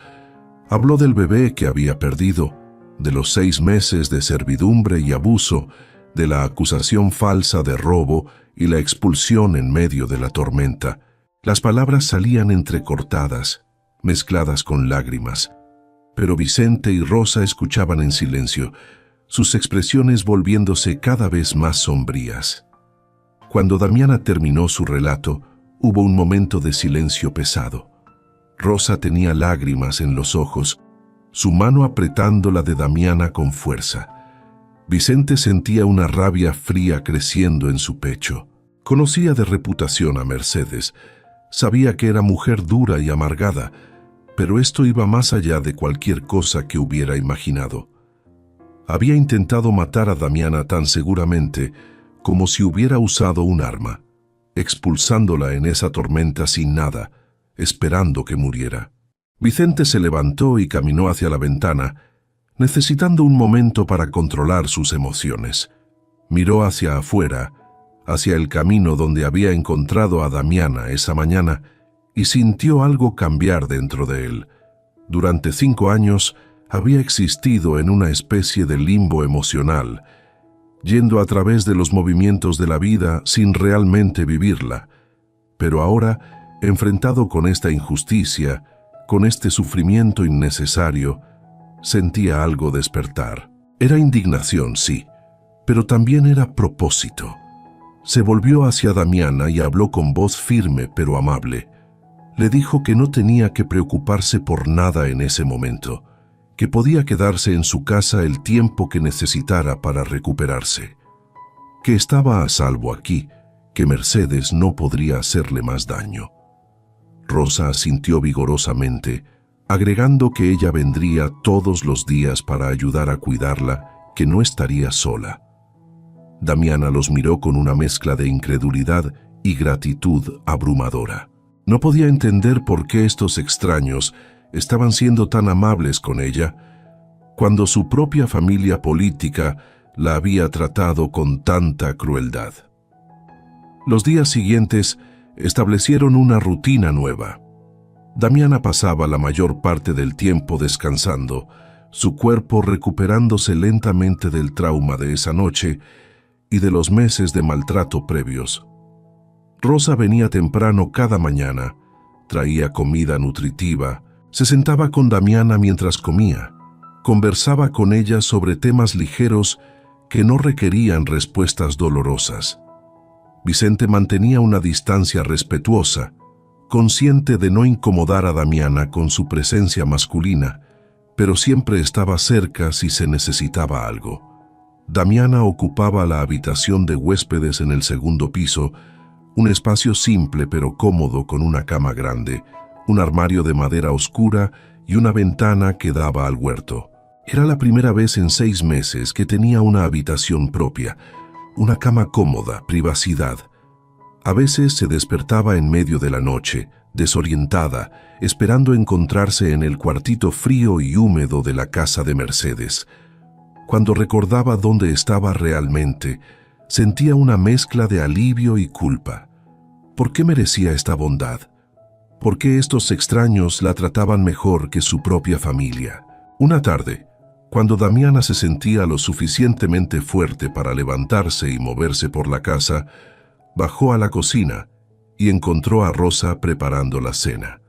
Habló del bebé que había perdido, de los 6 meses de servidumbre y abuso, de la acusación falsa de robo y la expulsión en medio de la tormenta. Las palabras salían entrecortadas, mezcladas con lágrimas. Pero Vicente y Rosa escuchaban en silencio, sus expresiones volviéndose cada vez más sombrías. Cuando Damiana terminó su relato, hubo un momento de silencio pesado. Rosa tenía lágrimas en los ojos, su mano apretando la de Damiana con fuerza. Vicente sentía una rabia fría creciendo en su pecho. Conocía de reputación a Mercedes, sabía que era mujer dura y amargada, pero esto iba más allá de cualquier cosa que hubiera imaginado. Había intentado matar a Damiana tan seguramente como si hubiera usado un arma, expulsándola en esa tormenta sin nada, esperando que muriera. Vicente se levantó y caminó hacia la ventana, necesitando un momento para controlar sus emociones. Miró hacia afuera, hacia el camino donde había encontrado a Damiana esa mañana, y sintió algo cambiar dentro de él. Durante 5 años había existido en una especie de limbo emocional, yendo a través de los movimientos de la vida sin realmente vivirla. Pero ahora, enfrentado con esta injusticia, con este sufrimiento innecesario, sentía algo despertar. Era indignación, sí, pero también era propósito. Se volvió hacia Damiana y habló con voz firme pero amable. Le dijo que no tenía que preocuparse por nada en ese momento, que podía quedarse en su casa el tiempo que necesitara para recuperarse, que estaba a salvo aquí, que Mercedes no podría hacerle más daño. Rosa asintió vigorosamente, agregando que ella vendría todos los días para ayudar a cuidarla, que no estaría sola. Damiana los miró con una mezcla de incredulidad y gratitud abrumadora. No podía entender por qué estos extraños estaban siendo tan amables con ella, cuando su propia familia política la había tratado con tanta crueldad. Los días siguientes establecieron una rutina nueva. Damiana pasaba la mayor parte del tiempo descansando, su cuerpo recuperándose lentamente del trauma de esa noche y de los meses de maltrato previos. Rosa venía temprano cada mañana, traía comida nutritiva, se sentaba con Damiana mientras comía, conversaba con ella sobre temas ligeros que no requerían respuestas dolorosas. Vicente mantenía una distancia respetuosa, consciente de no incomodar a Damiana con su presencia masculina, pero siempre estaba cerca si se necesitaba algo. Damiana ocupaba la habitación de huéspedes en el segundo piso, un espacio simple pero cómodo con una cama grande, un armario de madera oscura y una ventana que daba al huerto. Era la primera vez en 6 meses que tenía una habitación propia, una cama cómoda, privacidad. A veces se despertaba en medio de la noche, desorientada, esperando encontrarse en el cuartito frío y húmedo de la casa de Mercedes. Cuando recordaba dónde estaba realmente, sentía una mezcla de alivio y culpa. ¿Por qué merecía esta bondad? ¿Por qué estos extraños la trataban mejor que su propia familia? Una tarde, cuando Damiana se sentía lo suficientemente fuerte para levantarse y moverse por la casa, bajó a la cocina y encontró a Rosa preparando la cena.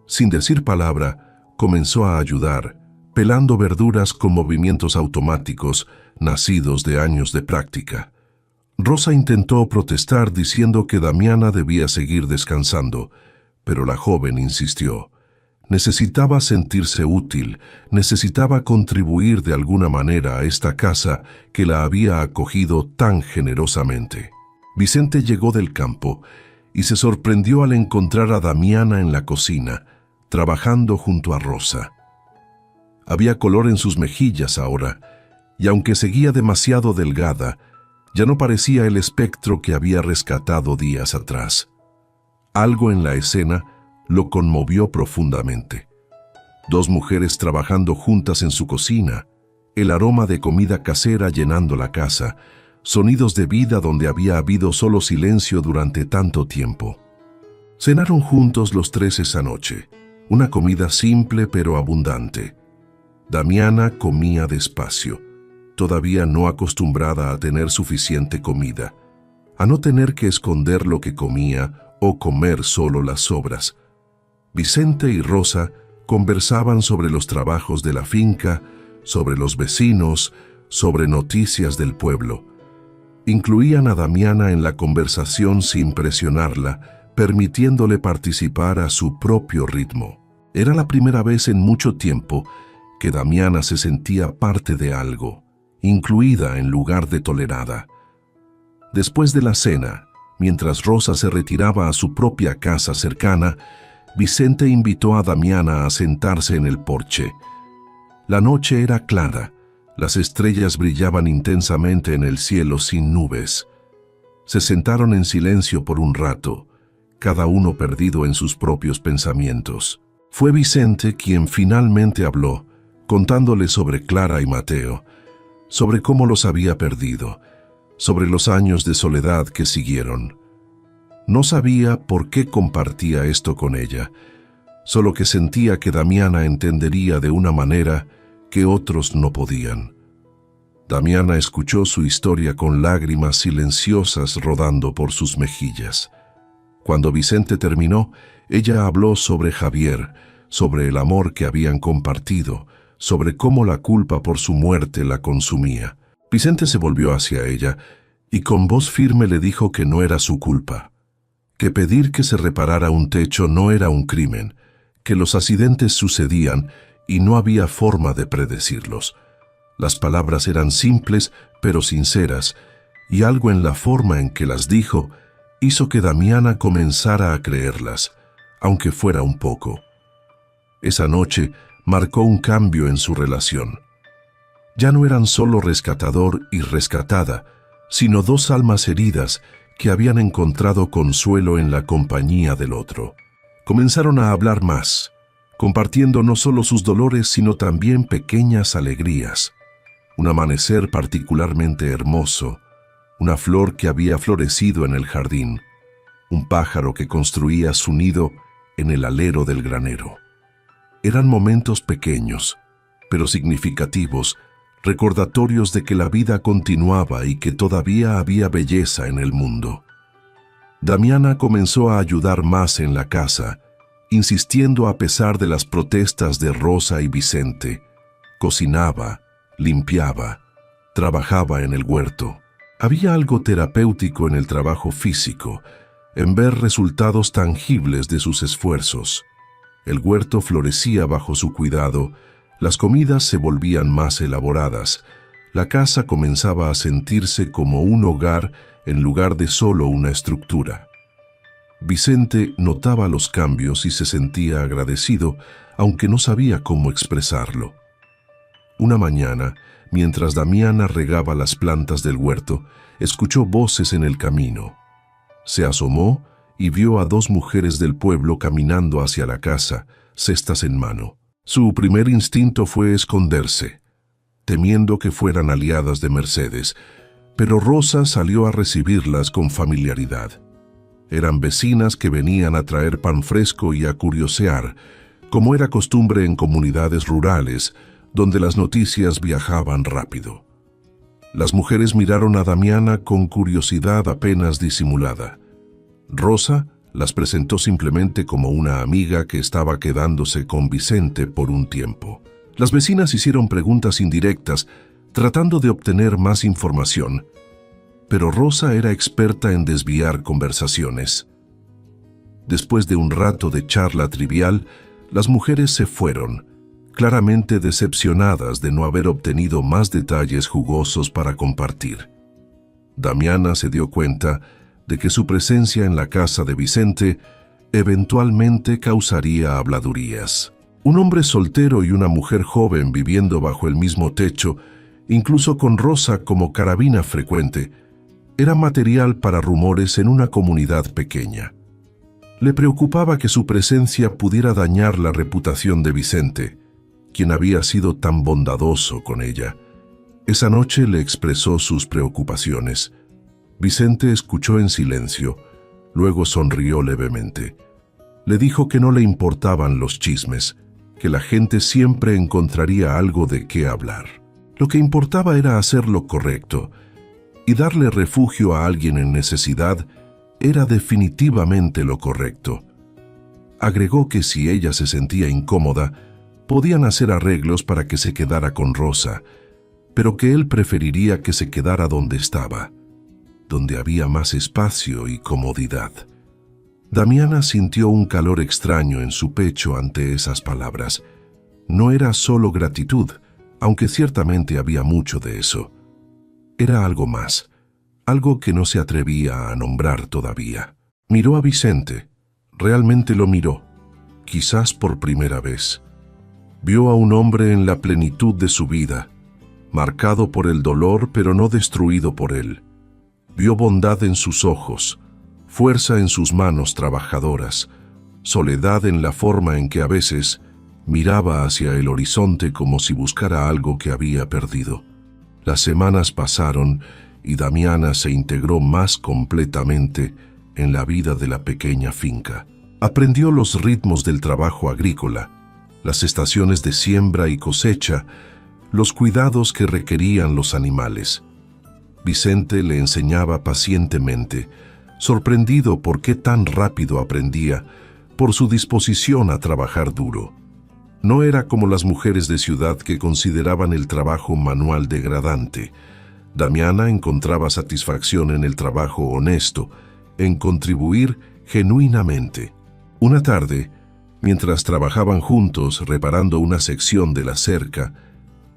Sin decir palabra, comenzó a ayudar, pelando verduras con movimientos automáticos nacidos de años de práctica. Rosa intentó protestar diciendo que Damiana debía seguir descansando, pero la joven insistió. Necesitaba sentirse útil, necesitaba contribuir de alguna manera a esta casa que la había acogido tan generosamente. Vicente llegó del campo y se sorprendió al encontrar a Damiana en la cocina, trabajando junto a Rosa. Había color en sus mejillas ahora, y aunque seguía demasiado delgada, ya no parecía el espectro que había rescatado días atrás. Algo en la escena lo conmovió profundamente. 2 mujeres trabajando juntas en su cocina, el aroma de comida casera llenando la casa, sonidos de vida donde había habido solo silencio durante tanto tiempo. Cenaron juntos los 3 esa noche, una comida simple pero abundante. Damiana comía despacio, todavía no acostumbrada a tener suficiente comida, a no tener que esconder lo que comía o comer solo las sobras. Vicente y Rosa conversaban sobre los trabajos de la finca, sobre los vecinos, sobre noticias del pueblo. Incluían a Damiana en la conversación sin presionarla, permitiéndole participar a su propio ritmo. Era la primera vez en mucho tiempo que Damiana se sentía parte de algo, incluida en lugar de tolerada. Después de la cena, mientras Rosa se retiraba a su propia casa cercana, Vicente invitó a Damiana a sentarse en el porche. La noche era clara, las estrellas brillaban intensamente en el cielo sin nubes. Se sentaron en silencio por un rato, cada uno perdido en sus propios pensamientos. Fue Vicente quien finalmente habló, contándole sobre Clara y Mateo, sobre cómo los había perdido, sobre los años de soledad que siguieron. No sabía por qué compartía esto con ella, solo que sentía que Damiana entendería de una manera que otros no podían. Damiana escuchó su historia con lágrimas silenciosas rodando por sus mejillas. Cuando Vicente terminó, ella habló sobre Javier, sobre el amor que habían compartido, sobre cómo la culpa por su muerte la consumía. Vicente se volvió hacia ella y con voz firme le dijo que no era su culpa, que pedir que se reparara un techo no era un crimen, que los accidentes sucedían y no había forma de predecirlos. Las palabras eran simples pero sinceras, y algo en la forma en que las dijo hizo que Damiana comenzara a creerlas, aunque fuera un poco. Esa noche marcó un cambio en su relación. Ya no eran solo rescatador y rescatada, sino 2 almas heridas que habían encontrado consuelo en la compañía del otro. Comenzaron a hablar más, compartiendo no solo sus dolores, sino también pequeñas alegrías. Un amanecer particularmente hermoso, una flor que había florecido en el jardín, un pájaro que construía su nido en el alero del granero. Eran momentos pequeños, pero significativos, recordatorios de que la vida continuaba y que todavía había belleza en el mundo. Damiana comenzó a ayudar más en la casa, insistiendo a pesar de las protestas de Rosa y Vicente. Cocinaba, limpiaba, trabajaba en el huerto. Había algo terapéutico en el trabajo físico, en ver resultados tangibles de sus esfuerzos. El huerto florecía bajo su cuidado, las comidas se volvían más elaboradas, la casa comenzaba a sentirse como un hogar en lugar de solo una estructura. Vicente notaba los cambios y se sentía agradecido, aunque no sabía cómo expresarlo. Una mañana, mientras Damiana regaba las plantas del huerto, escuchó voces en el camino. Se asomó y vio a dos mujeres del pueblo caminando hacia la casa, cestas en mano. Su primer instinto fue esconderse, temiendo que fueran aliadas de Mercedes, pero Rosa salió a recibirlas con familiaridad. Eran vecinas que venían a traer pan fresco y a curiosear, como era costumbre en comunidades rurales, donde las noticias viajaban rápido. Las mujeres miraron a Damiana con curiosidad apenas disimulada. Rosa las presentó simplemente como una amiga que estaba quedándose con Vicente por un tiempo. Las vecinas hicieron preguntas indirectas, tratando de obtener más información, pero Rosa era experta en desviar conversaciones. Después de un rato de charla trivial, las mujeres se fueron, claramente decepcionadas de no haber obtenido más detalles jugosos para compartir. Damiana se dio cuenta de que su presencia en la casa de Vicente eventualmente causaría habladurías. Un hombre soltero y una mujer joven viviendo bajo el mismo techo, incluso con Rosa como carabina frecuente, era material para rumores en una comunidad pequeña. Le preocupaba que su presencia pudiera dañar la reputación de Vicente, quien había sido tan bondadoso con ella. Esa noche le expresó sus preocupaciones. Vicente escuchó en silencio, luego sonrió levemente. Le dijo que no le importaban los chismes, que la gente siempre encontraría algo de qué hablar. Lo que importaba era hacer lo correcto, y darle refugio a alguien en necesidad era definitivamente lo correcto. Agregó que si ella se sentía incómoda, podían hacer arreglos para que se quedara con Rosa, pero que él preferiría que se quedara donde estaba, donde había más espacio y comodidad. Damiana sintió un calor extraño en su pecho ante esas palabras. No era solo gratitud, aunque ciertamente había mucho de eso. Era algo más, algo que no se atrevía a nombrar todavía. Miró a Vicente, realmente lo miró, quizás por primera vez. Vio a un hombre en la plenitud de su vida, marcado por el dolor pero no destruido por él. Vio bondad en sus ojos, fuerza en sus manos trabajadoras, soledad en la forma en que a veces miraba hacia el horizonte como si buscara algo que había perdido. Las semanas pasaron y Damiana se integró más completamente en la vida de la pequeña finca. Aprendió los ritmos del trabajo agrícola, las estaciones de siembra y cosecha, los cuidados que requerían los animales. Vicente le enseñaba pacientemente, sorprendido por qué tan rápido aprendía, por su disposición a trabajar duro. No era como las mujeres de ciudad que consideraban el trabajo manual degradante. Damiana encontraba satisfacción en el trabajo honesto, en contribuir genuinamente. Una tarde, mientras trabajaban juntos reparando una sección de la cerca,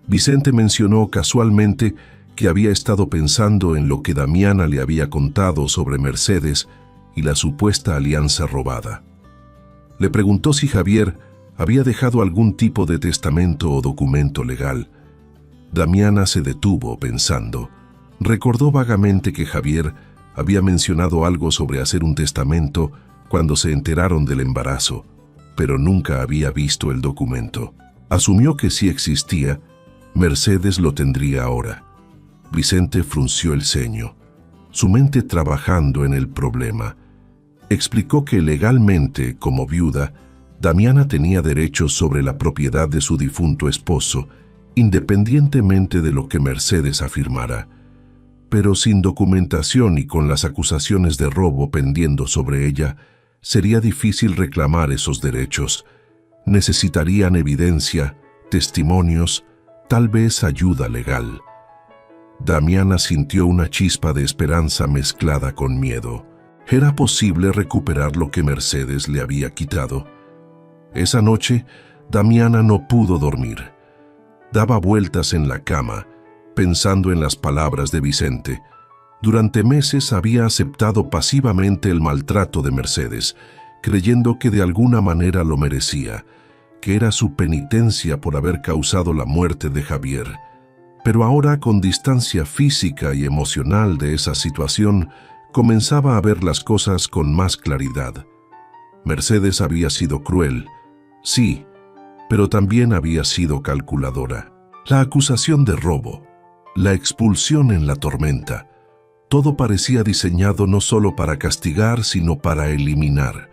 Vicente mencionó casualmente que había estado pensando en lo que Damiana le había contado sobre Mercedes y la supuesta alianza robada. Le preguntó si Javier había dejado algún tipo de testamento o documento legal. Damiana se detuvo pensando. Recordó vagamente que Javier había mencionado algo sobre hacer un testamento cuando se enteraron del embarazo, pero nunca había visto el documento. Asumió que si existía, Mercedes lo tendría ahora. Vicente frunció el ceño, su mente trabajando en el problema. Explicó que legalmente, como viuda, Damiana tenía derechos sobre la propiedad de su difunto esposo, independientemente de lo que Mercedes afirmara. Pero sin documentación y con las acusaciones de robo pendiendo sobre ella, sería difícil reclamar esos derechos. Necesitarían evidencia, testimonios, tal vez ayuda legal. Damiana sintió una chispa de esperanza mezclada con miedo. ¿Era posible recuperar lo que Mercedes le había quitado? Esa noche, Damiana no pudo dormir. Daba vueltas en la cama, pensando en las palabras de Vicente. Durante meses había aceptado pasivamente el maltrato de Mercedes, creyendo que de alguna manera lo merecía, que era su penitencia por haber causado la muerte de Javier. Pero ahora, con distancia física y emocional de esa situación, comenzaba a ver las cosas con más claridad. Mercedes había sido cruel, sí, pero también había sido calculadora. La acusación de robo, la expulsión en la tormenta, todo parecía diseñado no solo para castigar, sino para eliminar.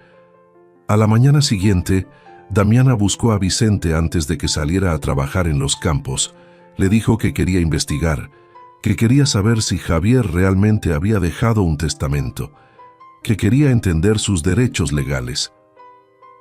A la mañana siguiente, Damiana buscó a Vicente antes de que saliera a trabajar en los campos. Le dijo que quería investigar, que quería saber si Javier realmente había dejado un testamento, que quería entender sus derechos legales.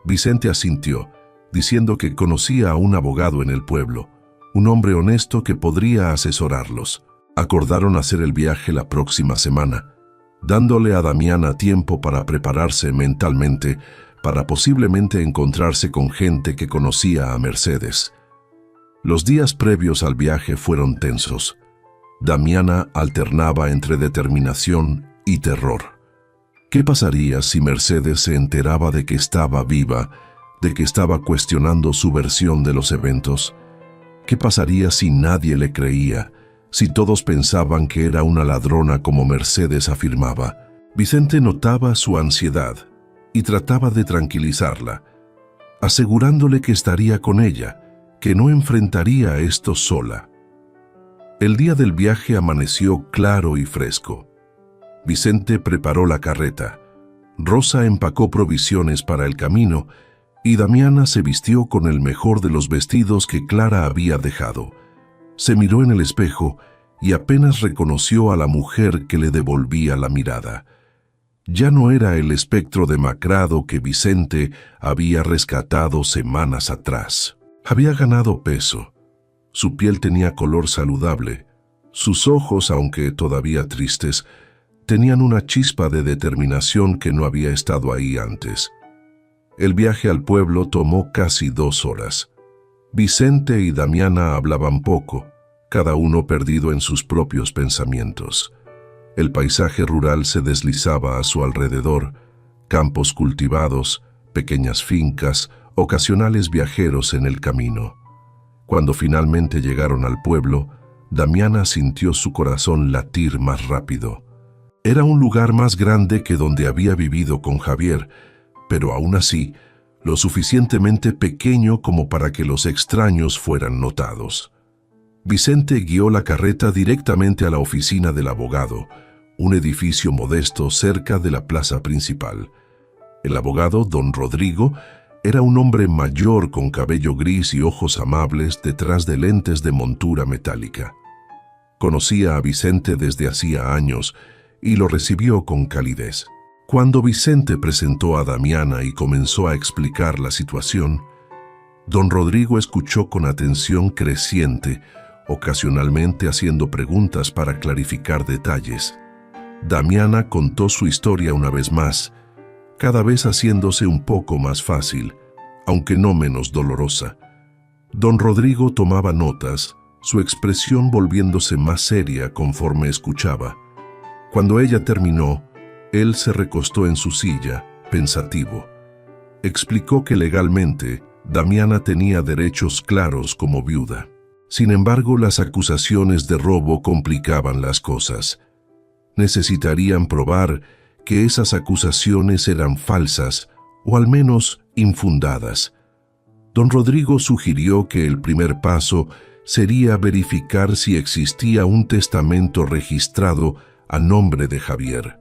Vicente asintió, diciendo que conocía a un abogado en el pueblo, un hombre honesto que podría asesorarlos. Acordaron hacer el viaje la próxima semana, dándole a Damiana tiempo para prepararse mentalmente para posiblemente encontrarse con gente que conocía a Mercedes. Los días previos al viaje fueron tensos. Damiana alternaba entre determinación y terror. ¿Qué pasaría si Mercedes se enteraba de que estaba viva, de que estaba cuestionando su versión de los eventos? ¿Qué pasaría si nadie le creía, si todos pensaban que era una ladrona como Mercedes afirmaba? Vicente notaba su ansiedad y trataba de tranquilizarla, asegurándole que estaría con ella, que no enfrentaría esto sola. El día del viaje amaneció claro y fresco. Vicente preparó la carreta, Rosa empacó provisiones para el camino y Damiana se vistió con el mejor de los vestidos que Clara había dejado. Se miró en el espejo y apenas reconoció a la mujer que le devolvía la mirada. Ya no era el espectro demacrado que Vicente había rescatado semanas atrás. Había ganado peso. Su piel tenía color saludable. Sus ojos, aunque todavía tristes, tenían una chispa de determinación que no había estado ahí antes. El viaje al pueblo tomó casi 2 horas. Vicente y Damiana hablaban poco, cada uno perdido en sus propios pensamientos. El paisaje rural se deslizaba a su alrededor, campos cultivados, pequeñas fincas, ocasionales viajeros en el camino. Cuando finalmente llegaron al pueblo, Damiana sintió su corazón latir más rápido. Era un lugar más grande que donde había vivido con Javier, pero aún así, lo suficientemente pequeño como para que los extraños fueran notados. Vicente guió la carreta directamente a la oficina del abogado, un edificio modesto cerca de la plaza principal. El abogado, don Rodrigo, era un hombre mayor con cabello gris y ojos amables detrás de lentes de montura metálica. Conocía a Vicente desde hacía años y lo recibió con calidez. Cuando Vicente presentó a Damiana y comenzó a explicar la situación, don Rodrigo escuchó con atención creciente, ocasionalmente haciendo preguntas para clarificar detalles. Damiana contó su historia una vez más, cada vez haciéndose un poco más fácil, aunque no menos dolorosa. Don Rodrigo tomaba notas, su expresión volviéndose más seria conforme escuchaba. Cuando ella terminó, él se recostó en su silla, pensativo. Explicó que legalmente, Damiana tenía derechos claros como viuda. Sin embargo, las acusaciones de robo complicaban las cosas. Necesitarían probar que esas acusaciones eran falsas o al menos infundadas. Don Rodrigo sugirió que el primer paso sería verificar si existía un testamento registrado a nombre de Javier.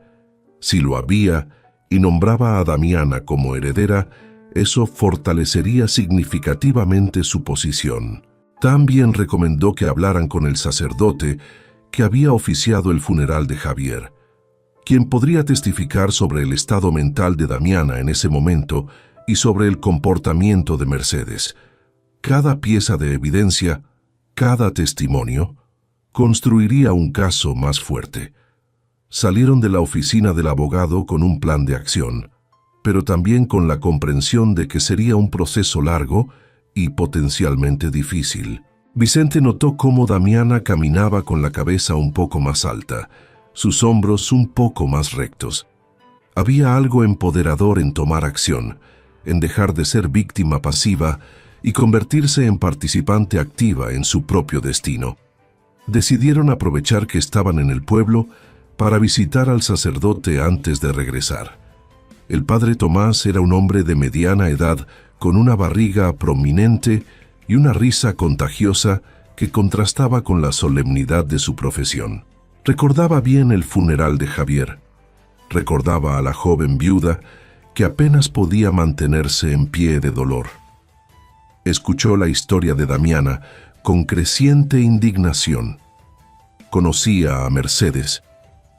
Si lo había y nombraba a Damiana como heredera, eso fortalecería significativamente su posición. También recomendó que hablaran con el sacerdote que había oficiado el funeral de Javier. quien podría testificar sobre el estado mental de Damiana en ese momento y sobre el comportamiento de Mercedes. Cada pieza de evidencia, cada testimonio, construiría un caso más fuerte. Salieron de la oficina del abogado con un plan de acción, pero también con la comprensión de que sería un proceso largo y potencialmente difícil. Vicente notó cómo Damiana caminaba con la cabeza un poco más alta, sus hombros un poco más rectos. Había algo empoderador en tomar acción, en dejar de ser víctima pasiva y convertirse en participante activa en su propio destino. Decidieron aprovechar que estaban en el pueblo para visitar al sacerdote antes de regresar. El padre Tomás era un hombre de mediana edad con una barriga prominente y una risa contagiosa que contrastaba con la solemnidad de su profesión. Recordaba bien el funeral de Javier. Recordaba a la joven viuda que apenas podía mantenerse en pie de dolor. Escuchó la historia de Damiana con creciente indignación. Conocía a Mercedes.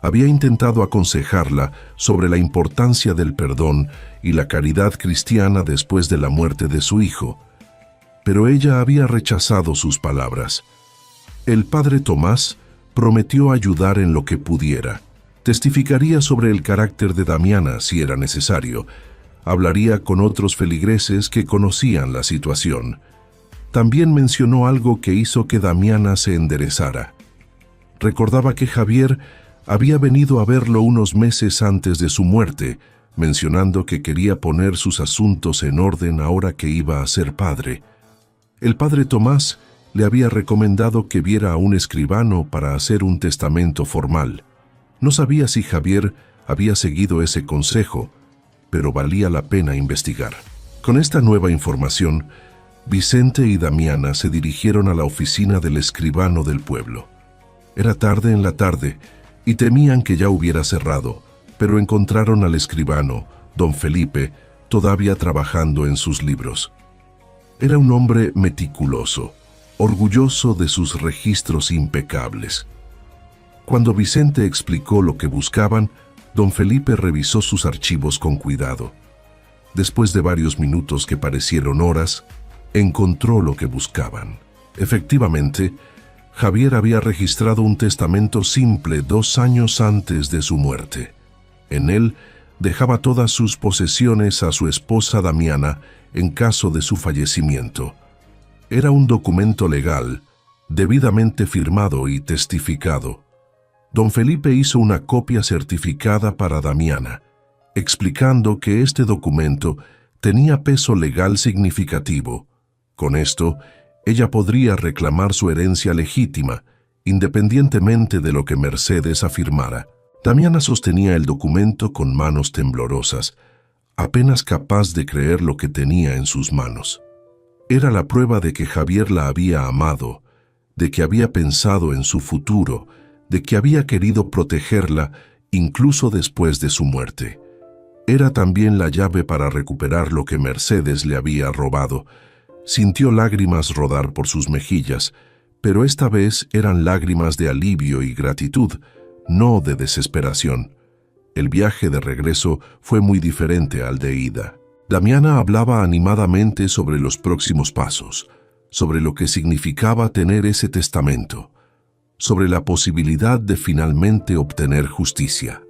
Había intentado aconsejarla sobre la importancia del perdón y la caridad cristiana después de la muerte de su hijo, pero ella había rechazado sus palabras. El padre Tomás prometió ayudar en lo que pudiera. Testificaría sobre el carácter de Damiana si era necesario. Hablaría con otros feligreses que conocían la situación. También mencionó algo que hizo que Damiana se enderezara. Recordaba que Javier había venido a verlo unos meses antes de su muerte, mencionando que quería poner sus asuntos en orden ahora que iba a ser padre. El padre Tomás le había recomendado que viera a un escribano para hacer un testamento formal. No sabía si Javier había seguido ese consejo, pero valía la pena investigar. Con esta nueva información, Vicente y Damiana se dirigieron a la oficina del escribano del pueblo. Era tarde en la tarde y temían que ya hubiera cerrado, pero encontraron al escribano, don Felipe, todavía trabajando en sus libros. Era un hombre meticuloso, orgulloso de sus registros impecables. Cuando Vicente explicó lo que buscaban, don Felipe revisó sus archivos con cuidado. Después de varios minutos que parecieron horas, encontró lo que buscaban. Efectivamente, Javier había registrado un testamento simple 2 años antes de su muerte. En él dejaba todas sus posesiones a su esposa Damiana en caso de su fallecimiento. Era un documento legal, debidamente firmado y testificado. Don Felipe hizo una copia certificada para Damiana, explicando que este documento tenía peso legal significativo. Con esto, ella podría reclamar su herencia legítima, independientemente de lo que Mercedes afirmara. Damiana sostenía el documento con manos temblorosas, apenas capaz de creer lo que tenía en sus manos. Era la prueba de que Javier la había amado, de que había pensado en su futuro, de que había querido protegerla incluso después de su muerte. Era también la llave para recuperar lo que Mercedes le había robado. Sintió lágrimas rodar por sus mejillas, pero esta vez eran lágrimas de alivio y gratitud, no de desesperación. El viaje de regreso fue muy diferente al de ida. Damiana hablaba animadamente sobre los próximos pasos, sobre lo que significaba tener ese testamento, sobre la posibilidad de finalmente obtener justicia.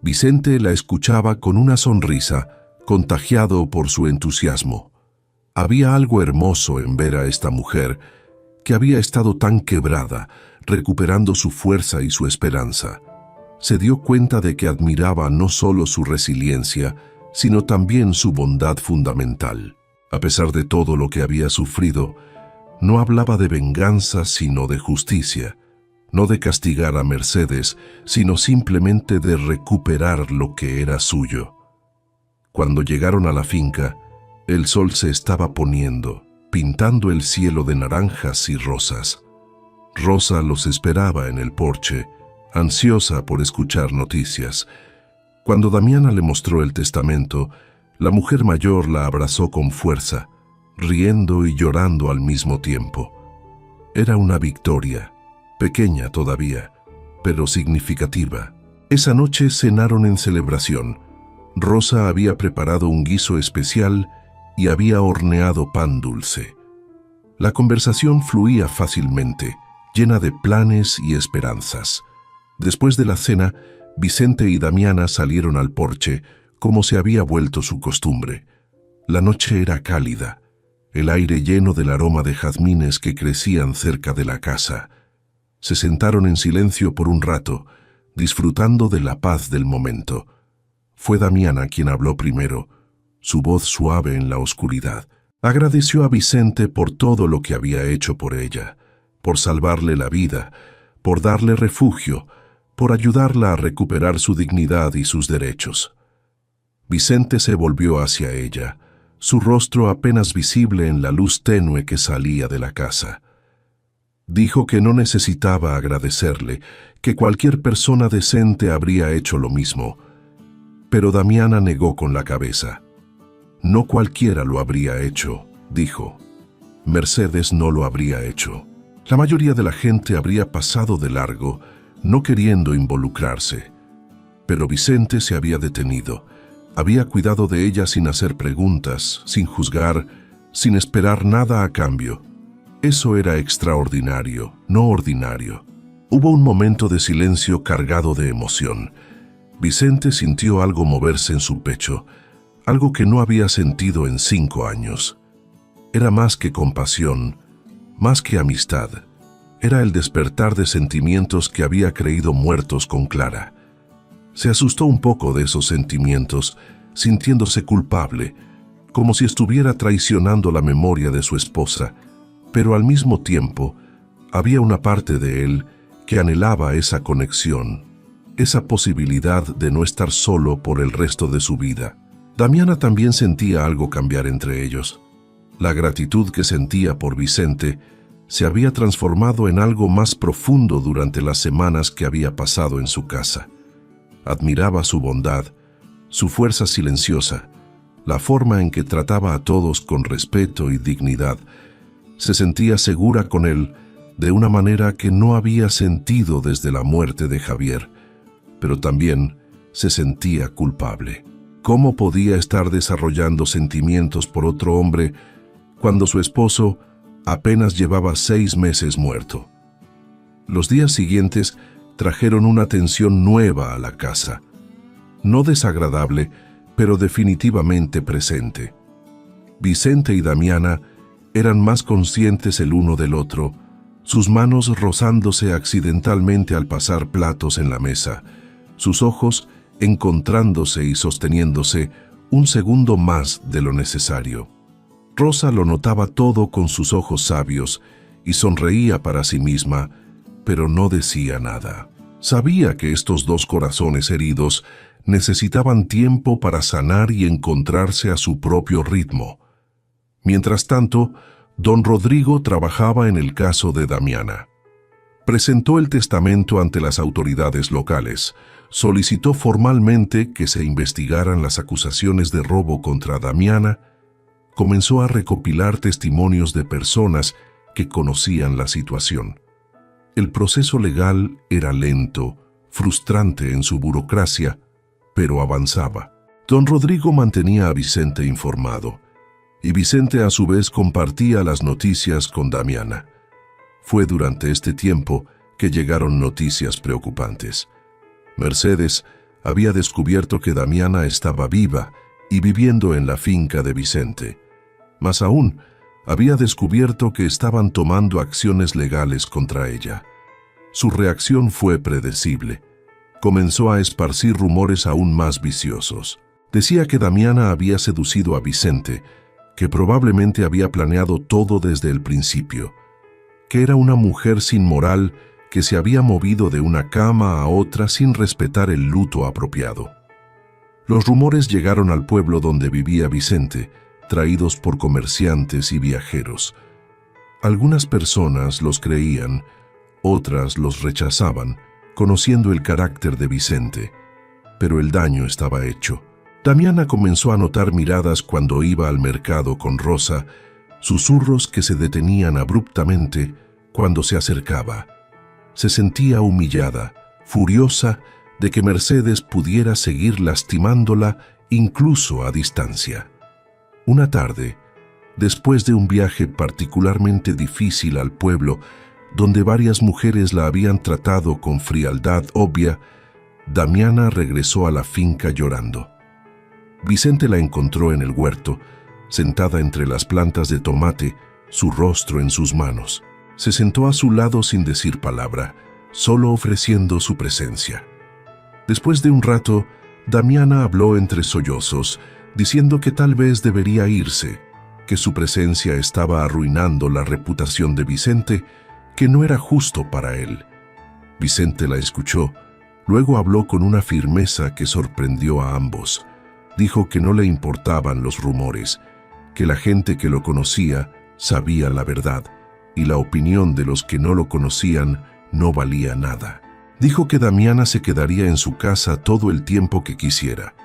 Vicente la escuchaba con una sonrisa, contagiado por su entusiasmo. Había algo hermoso en ver a esta mujer que había estado tan quebrada, recuperando su fuerza y su esperanza. Se dio cuenta de que admiraba no solo su resiliencia, sino también su bondad fundamental. A pesar de todo lo que había sufrido, no hablaba de venganza sino de justicia, no de castigar a Mercedes, sino simplemente de recuperar lo que era suyo. Cuando llegaron a la finca, el sol se estaba poniendo, pintando el cielo de naranjas y rosas. Rosa los esperaba en el porche, ansiosa por escuchar noticias. Cuando Damiana le mostró el testamento, la mujer mayor la abrazó con fuerza, riendo y llorando al mismo tiempo. Era una victoria, pequeña todavía, pero significativa. Esa noche cenaron en celebración. Rosa había preparado un guiso especial y había horneado pan dulce. La conversación fluía fácilmente, llena de planes y esperanzas. Después de la cena, Vicente y Damiana salieron al porche, como se había vuelto su costumbre. La noche era cálida, el aire lleno del aroma de jazmines que crecían cerca de la casa. Se sentaron en silencio por un rato, disfrutando de la paz del momento. Fue Damiana quien habló primero, su voz suave en la oscuridad. Agradeció a Vicente por todo lo que había hecho por ella, por salvarle la vida, por darle refugio, por ayudarla a recuperar su dignidad y sus derechos. Vicente se volvió hacia ella, su rostro apenas visible en la luz tenue que salía de la casa. Dijo que no necesitaba agradecerle, que cualquier persona decente habría hecho lo mismo. Pero Damiana negó con la cabeza. No cualquiera lo habría hecho, dijo. Mercedes no lo habría hecho. La mayoría de la gente habría pasado de largo, no queriendo involucrarse. Pero Vicente se había detenido. Había cuidado de ella sin hacer preguntas, sin juzgar, sin esperar nada a cambio. Eso era extraordinario, no ordinario. Hubo un momento de silencio cargado de emoción. Vicente sintió algo moverse en su pecho, algo que no había sentido en 5 años. Era más que compasión, más que amistad. Era el despertar de sentimientos que había creído muertos con Clara. Se asustó un poco de esos sentimientos, sintiéndose culpable, como si estuviera traicionando la memoria de su esposa, pero al mismo tiempo había una parte de él que anhelaba esa conexión, esa posibilidad de no estar solo por el resto de su vida. Damiana también sentía algo cambiar entre ellos. La gratitud que sentía por Vicente se había transformado en algo más profundo durante las semanas que había pasado en su casa. Admiraba su bondad, su fuerza silenciosa, la forma en que trataba a todos con respeto y dignidad. Se sentía segura con él de una manera que no había sentido desde la muerte de Javier, pero también se sentía culpable. ¿Cómo podía estar desarrollando sentimientos por otro hombre cuando su esposo apenas llevaba 6 meses muerto? Los días siguientes trajeron una tensión nueva a la casa. No desagradable, pero definitivamente presente. Vicente y Damiana eran más conscientes el uno del otro, sus manos rozándose accidentalmente al pasar platos en la mesa, sus ojos encontrándose y sosteniéndose un segundo más de lo necesario. Rosa lo notaba todo con sus ojos sabios y sonreía para sí misma, pero no decía nada. Sabía que estos dos corazones heridos necesitaban tiempo para sanar y encontrarse a su propio ritmo. Mientras tanto, don Rodrigo trabajaba en el caso de Damiana. Presentó el testamento ante las autoridades locales, solicitó formalmente que se investigaran las acusaciones de robo contra Damiana, comenzó a recopilar testimonios de personas que conocían la situación. El proceso legal era lento, frustrante en su burocracia, pero avanzaba. Don Rodrigo mantenía a Vicente informado, y Vicente a su vez compartía las noticias con Damiana. Fue durante este tiempo que llegaron noticias preocupantes. Mercedes había descubierto que Damiana estaba viva y viviendo en la finca de Vicente. Más aún, había descubierto que estaban tomando acciones legales contra ella. Su reacción fue predecible. Comenzó a esparcir rumores aún más viciosos. Decía que Damiana había seducido a Vicente, que probablemente había planeado todo desde el principio, que era una mujer sin moral que se había movido de una cama a otra sin respetar el luto apropiado. Los rumores llegaron al pueblo donde vivía Vicente, traídos por comerciantes y viajeros. Algunas personas los creían, otras los rechazaban, conociendo el carácter de Vicente, pero el daño estaba hecho. Damiana comenzó a notar miradas cuando iba al mercado con Rosa, susurros que se detenían abruptamente cuando se acercaba. Se sentía humillada, furiosa, de que Mercedes pudiera seguir lastimándola incluso a distancia. Una tarde, después de un viaje particularmente difícil al pueblo, donde varias mujeres la habían tratado con frialdad obvia, Damiana regresó a la finca llorando. Vicente la encontró en el huerto, sentada entre las plantas de tomate, su rostro en sus manos. Se sentó a su lado sin decir palabra, solo ofreciendo su presencia. Después de un rato, Damiana habló entre sollozos, diciendo que tal vez debería irse, que su presencia estaba arruinando la reputación de Vicente, que no era justo para él. Vicente la escuchó, luego habló con una firmeza que sorprendió a ambos. Dijo que no le importaban los rumores, que la gente que lo conocía sabía la verdad y la opinión de los que no lo conocían no valía nada. Dijo que Damiana se quedaría en su casa todo el tiempo que quisiera,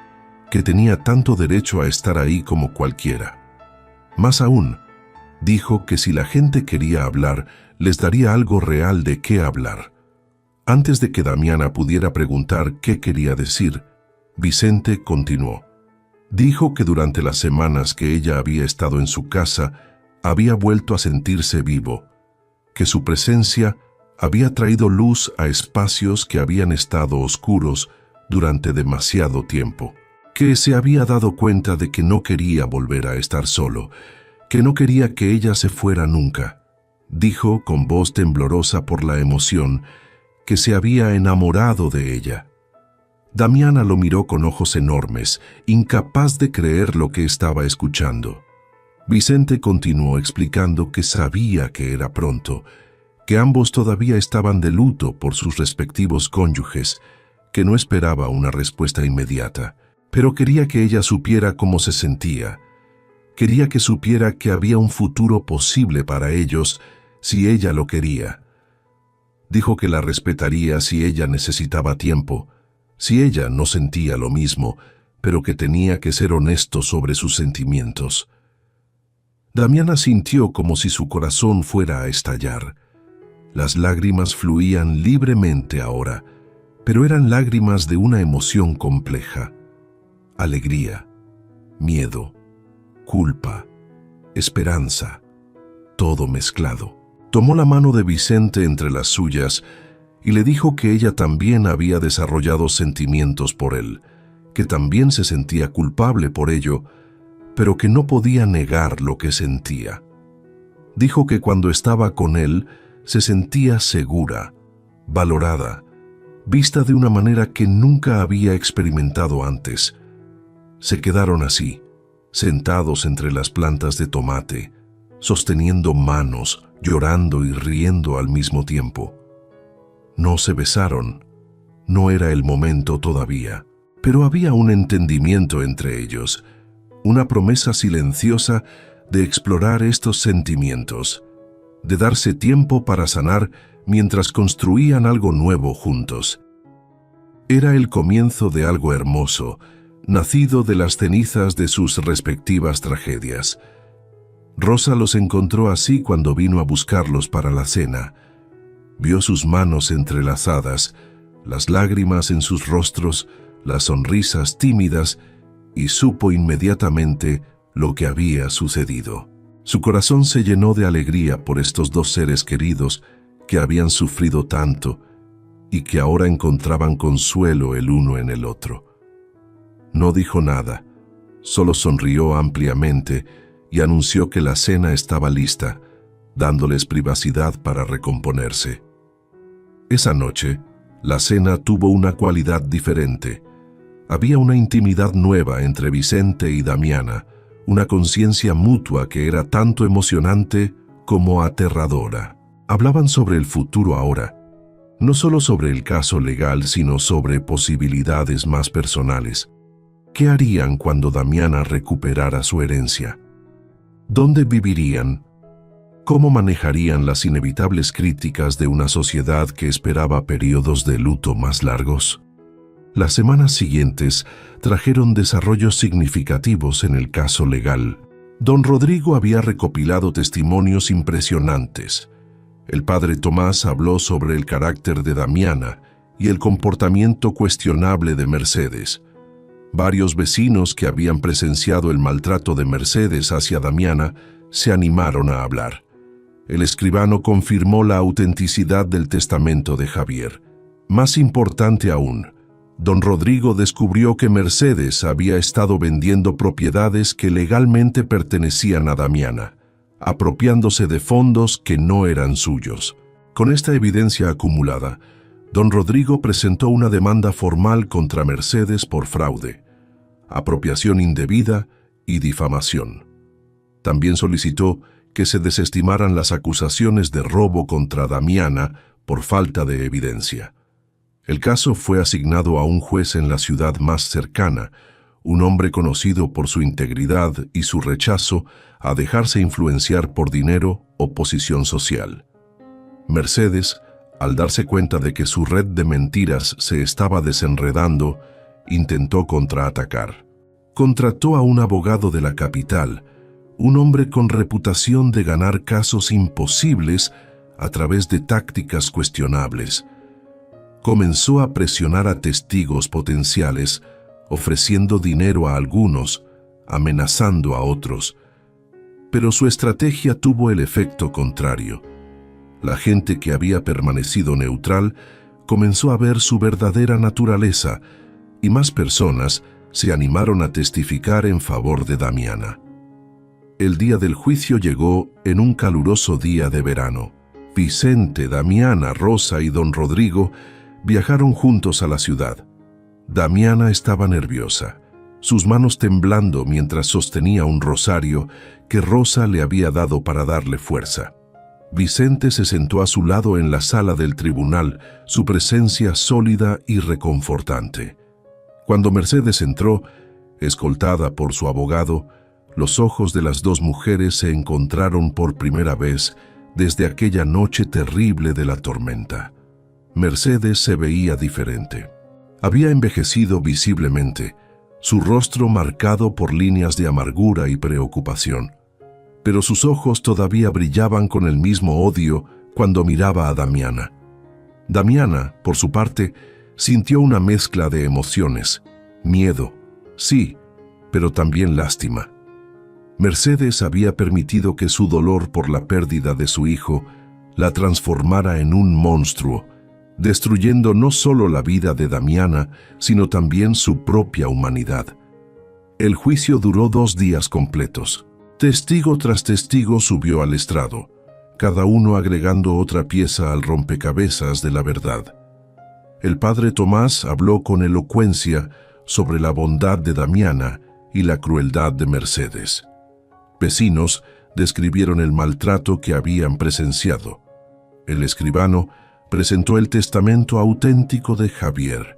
que tenía tanto derecho a estar ahí como cualquiera. Más aún, dijo que si la gente quería hablar, les daría algo real de qué hablar. Antes de que Damiana pudiera preguntar qué quería decir, Vicente continuó. Dijo que durante las semanas que ella había estado en su casa, había vuelto a sentirse vivo, que su presencia había traído luz a espacios que habían estado oscuros durante demasiado tiempo, que se había dado cuenta de que no quería volver a estar solo, que no quería que ella se fuera nunca. Dijo con voz temblorosa por la emoción que se había enamorado de ella. Damiana lo miró con ojos enormes, incapaz de creer lo que estaba escuchando. Vicente continuó explicando que sabía que era pronto, que ambos todavía estaban de luto por sus respectivos cónyuges, que no esperaba una respuesta inmediata, pero quería que ella supiera cómo se sentía. Quería que supiera que había un futuro posible para ellos si ella lo quería. Dijo que la respetaría si ella necesitaba tiempo, si ella no sentía lo mismo, pero que tenía que ser honesto sobre sus sentimientos. Damiana sintió como si su corazón fuera a estallar. Las lágrimas fluían libremente ahora, pero eran lágrimas de una emoción compleja. Alegría, miedo, culpa, esperanza, todo mezclado. Tomó la mano de Vicente entre las suyas y le dijo que ella también había desarrollado sentimientos por él, que también se sentía culpable por ello, pero que no podía negar lo que sentía. Dijo que cuando estaba con él se sentía segura, valorada, vista de una manera que nunca había experimentado antes. Se quedaron así, sentados entre las plantas de tomate, sosteniendo manos, llorando y riendo al mismo tiempo. No se besaron, no era el momento todavía, pero había un entendimiento entre ellos, una promesa silenciosa de explorar estos sentimientos, de darse tiempo para sanar mientras construían algo nuevo juntos. Era el comienzo de algo hermoso, nacido de las cenizas de sus respectivas tragedias. Rosa los encontró así cuando vino a buscarlos para la cena. Vio sus manos entrelazadas, las lágrimas en sus rostros, las sonrisas tímidas, y supo inmediatamente lo que había sucedido. Su corazón se llenó de alegría por estos dos seres queridos que habían sufrido tanto y que ahora encontraban consuelo el uno en el otro. No dijo nada, solo sonrió ampliamente y anunció que la cena estaba lista, dándoles privacidad para recomponerse. Esa noche, la cena tuvo una cualidad diferente. Había una intimidad nueva entre Vicente y Damiana, una conciencia mutua que era tanto emocionante como aterradora. Hablaban sobre el futuro ahora, no solo sobre el caso legal, sino sobre posibilidades más personales. ¿Qué harían cuando Damiana recuperara su herencia? ¿Dónde vivirían? ¿Cómo manejarían las inevitables críticas de una sociedad que esperaba periodos de luto más largos? Las semanas siguientes trajeron desarrollos significativos en el caso legal. Don Rodrigo había recopilado testimonios impresionantes. El padre Tomás habló sobre el carácter de Damiana y el comportamiento cuestionable de Mercedes. Varios vecinos que habían presenciado el maltrato de Mercedes hacia Damiana se animaron a hablar. El escribano confirmó la autenticidad del testamento de Javier. Más importante aún, don Rodrigo descubrió que Mercedes había estado vendiendo propiedades que legalmente pertenecían a Damiana, apropiándose de fondos que no eran suyos. Con esta evidencia acumulada, don Rodrigo presentó una demanda formal contra Mercedes por fraude, apropiación indebida y difamación. También solicitó que se desestimaran las acusaciones de robo contra Damiana por falta de evidencia. El caso fue asignado a un juez en la ciudad más cercana, un hombre conocido por su integridad y su rechazo a dejarse influenciar por dinero o posición social. Mercedes, al darse cuenta de que su red de mentiras se estaba desenredando, intentó contraatacar. Contrató a un abogado de la capital, un hombre con reputación de ganar casos imposibles a través de tácticas cuestionables. Comenzó a presionar a testigos potenciales, ofreciendo dinero a algunos, amenazando a otros. Pero su estrategia tuvo el efecto contrario. La gente que había permanecido neutral comenzó a ver su verdadera naturaleza y más personas se animaron a testificar en favor de Damiana. El día del juicio llegó en un caluroso día de verano. Vicente, Damiana, Rosa y don Rodrigo viajaron juntos a la ciudad. Damiana estaba nerviosa, sus manos temblando mientras sostenía un rosario que Rosa le había dado para darle fuerza. Vicente se sentó a su lado en la sala del tribunal, su presencia sólida y reconfortante. Cuando Mercedes entró, escoltada por su abogado, los ojos de las dos mujeres se encontraron por primera vez desde aquella noche terrible de la tormenta. Mercedes se veía diferente. Había envejecido visiblemente, su rostro marcado por líneas de amargura y preocupación. Pero sus ojos todavía brillaban con el mismo odio cuando miraba a Damiana. Damiana, por su parte, sintió una mezcla de emociones, miedo, sí, pero también lástima. Mercedes había permitido que su dolor por la pérdida de su hijo la transformara en un monstruo, destruyendo no solo la vida de Damiana, sino también su propia humanidad. El juicio duró 2 días completos. Testigo tras testigo subió al estrado, cada uno agregando otra pieza al rompecabezas de la verdad. El padre Tomás habló con elocuencia sobre la bondad de Damiana y la crueldad de Mercedes. Vecinos describieron el maltrato que habían presenciado. El escribano presentó el testamento auténtico de Javier.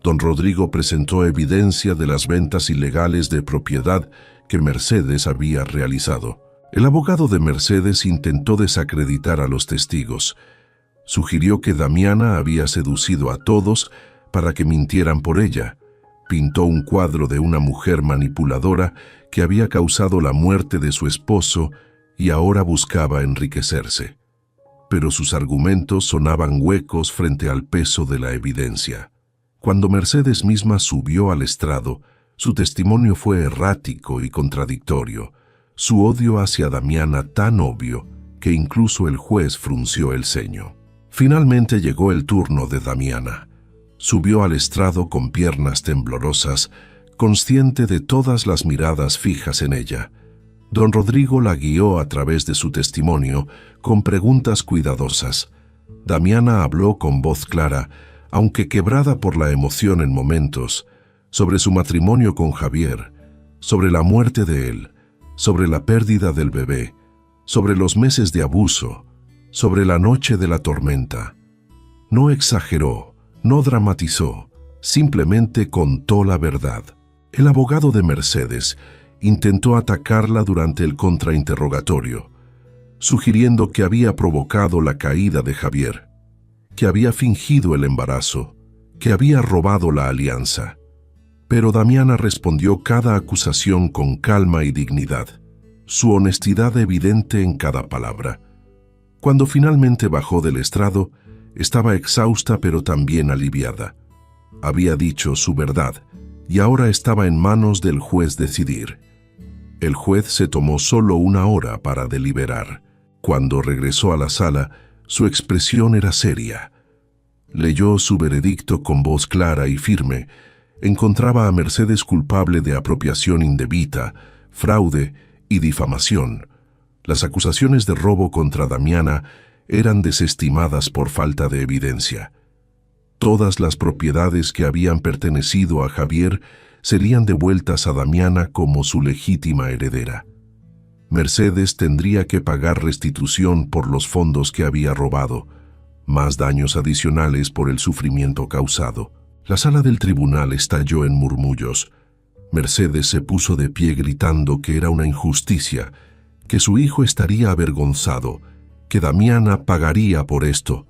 Don Rodrigo presentó evidencia de las ventas ilegales de propiedad que Mercedes había realizado. El abogado de Mercedes intentó desacreditar a los testigos. Sugirió que Damiana había seducido a todos para que mintieran por ella. Pintó un cuadro de una mujer manipuladora que había causado la muerte de su esposo y ahora buscaba enriquecerse. Pero sus argumentos sonaban huecos frente al peso de la evidencia. Cuando Mercedes misma subió al estrado, su testimonio fue errático y contradictorio, su odio hacia Damiana tan obvio que incluso el juez frunció el ceño. Finalmente llegó el turno de Damiana. Subió al estrado con piernas temblorosas, consciente de todas las miradas fijas en ella. Don Rodrigo la guió a través de su testimonio con preguntas cuidadosas. Damiana habló con voz clara, aunque quebrada por la emoción en momentos, sobre su matrimonio con Javier, sobre la muerte de él, sobre la pérdida del bebé, sobre los meses de abuso, sobre la noche de la tormenta. No exageró, no dramatizó, simplemente contó la verdad. El abogado de Mercedes intentó atacarla durante el contrainterrogatorio, sugiriendo que había provocado la caída de Javier, que había fingido el embarazo, que había robado la alianza. Pero Damiana respondió cada acusación con calma y dignidad, su honestidad evidente en cada palabra. Cuando finalmente bajó del estrado, Estaba exhausta pero también aliviada. Había dicho su verdad y ahora estaba en manos del juez decidir. El juez se tomó solo 1 hora para deliberar. Cuando regresó a la sala, su expresión era seria. Leyó su veredicto con voz clara y firme. Encontraba a Mercedes culpable de apropiación indebida, fraude y difamación. Las acusaciones de robo contra Damiana eran desestimadas por falta de evidencia. Todas las propiedades que habían pertenecido a Javier serían devueltas a Damiana como su legítima heredera. Mercedes tendría que pagar restitución por los fondos que había robado, más daños adicionales por el sufrimiento causado. La sala del tribunal estalló en murmullos. Mercedes se puso de pie gritando que era una injusticia, que su hijo estaría avergonzado, que Damiana pagaría por esto.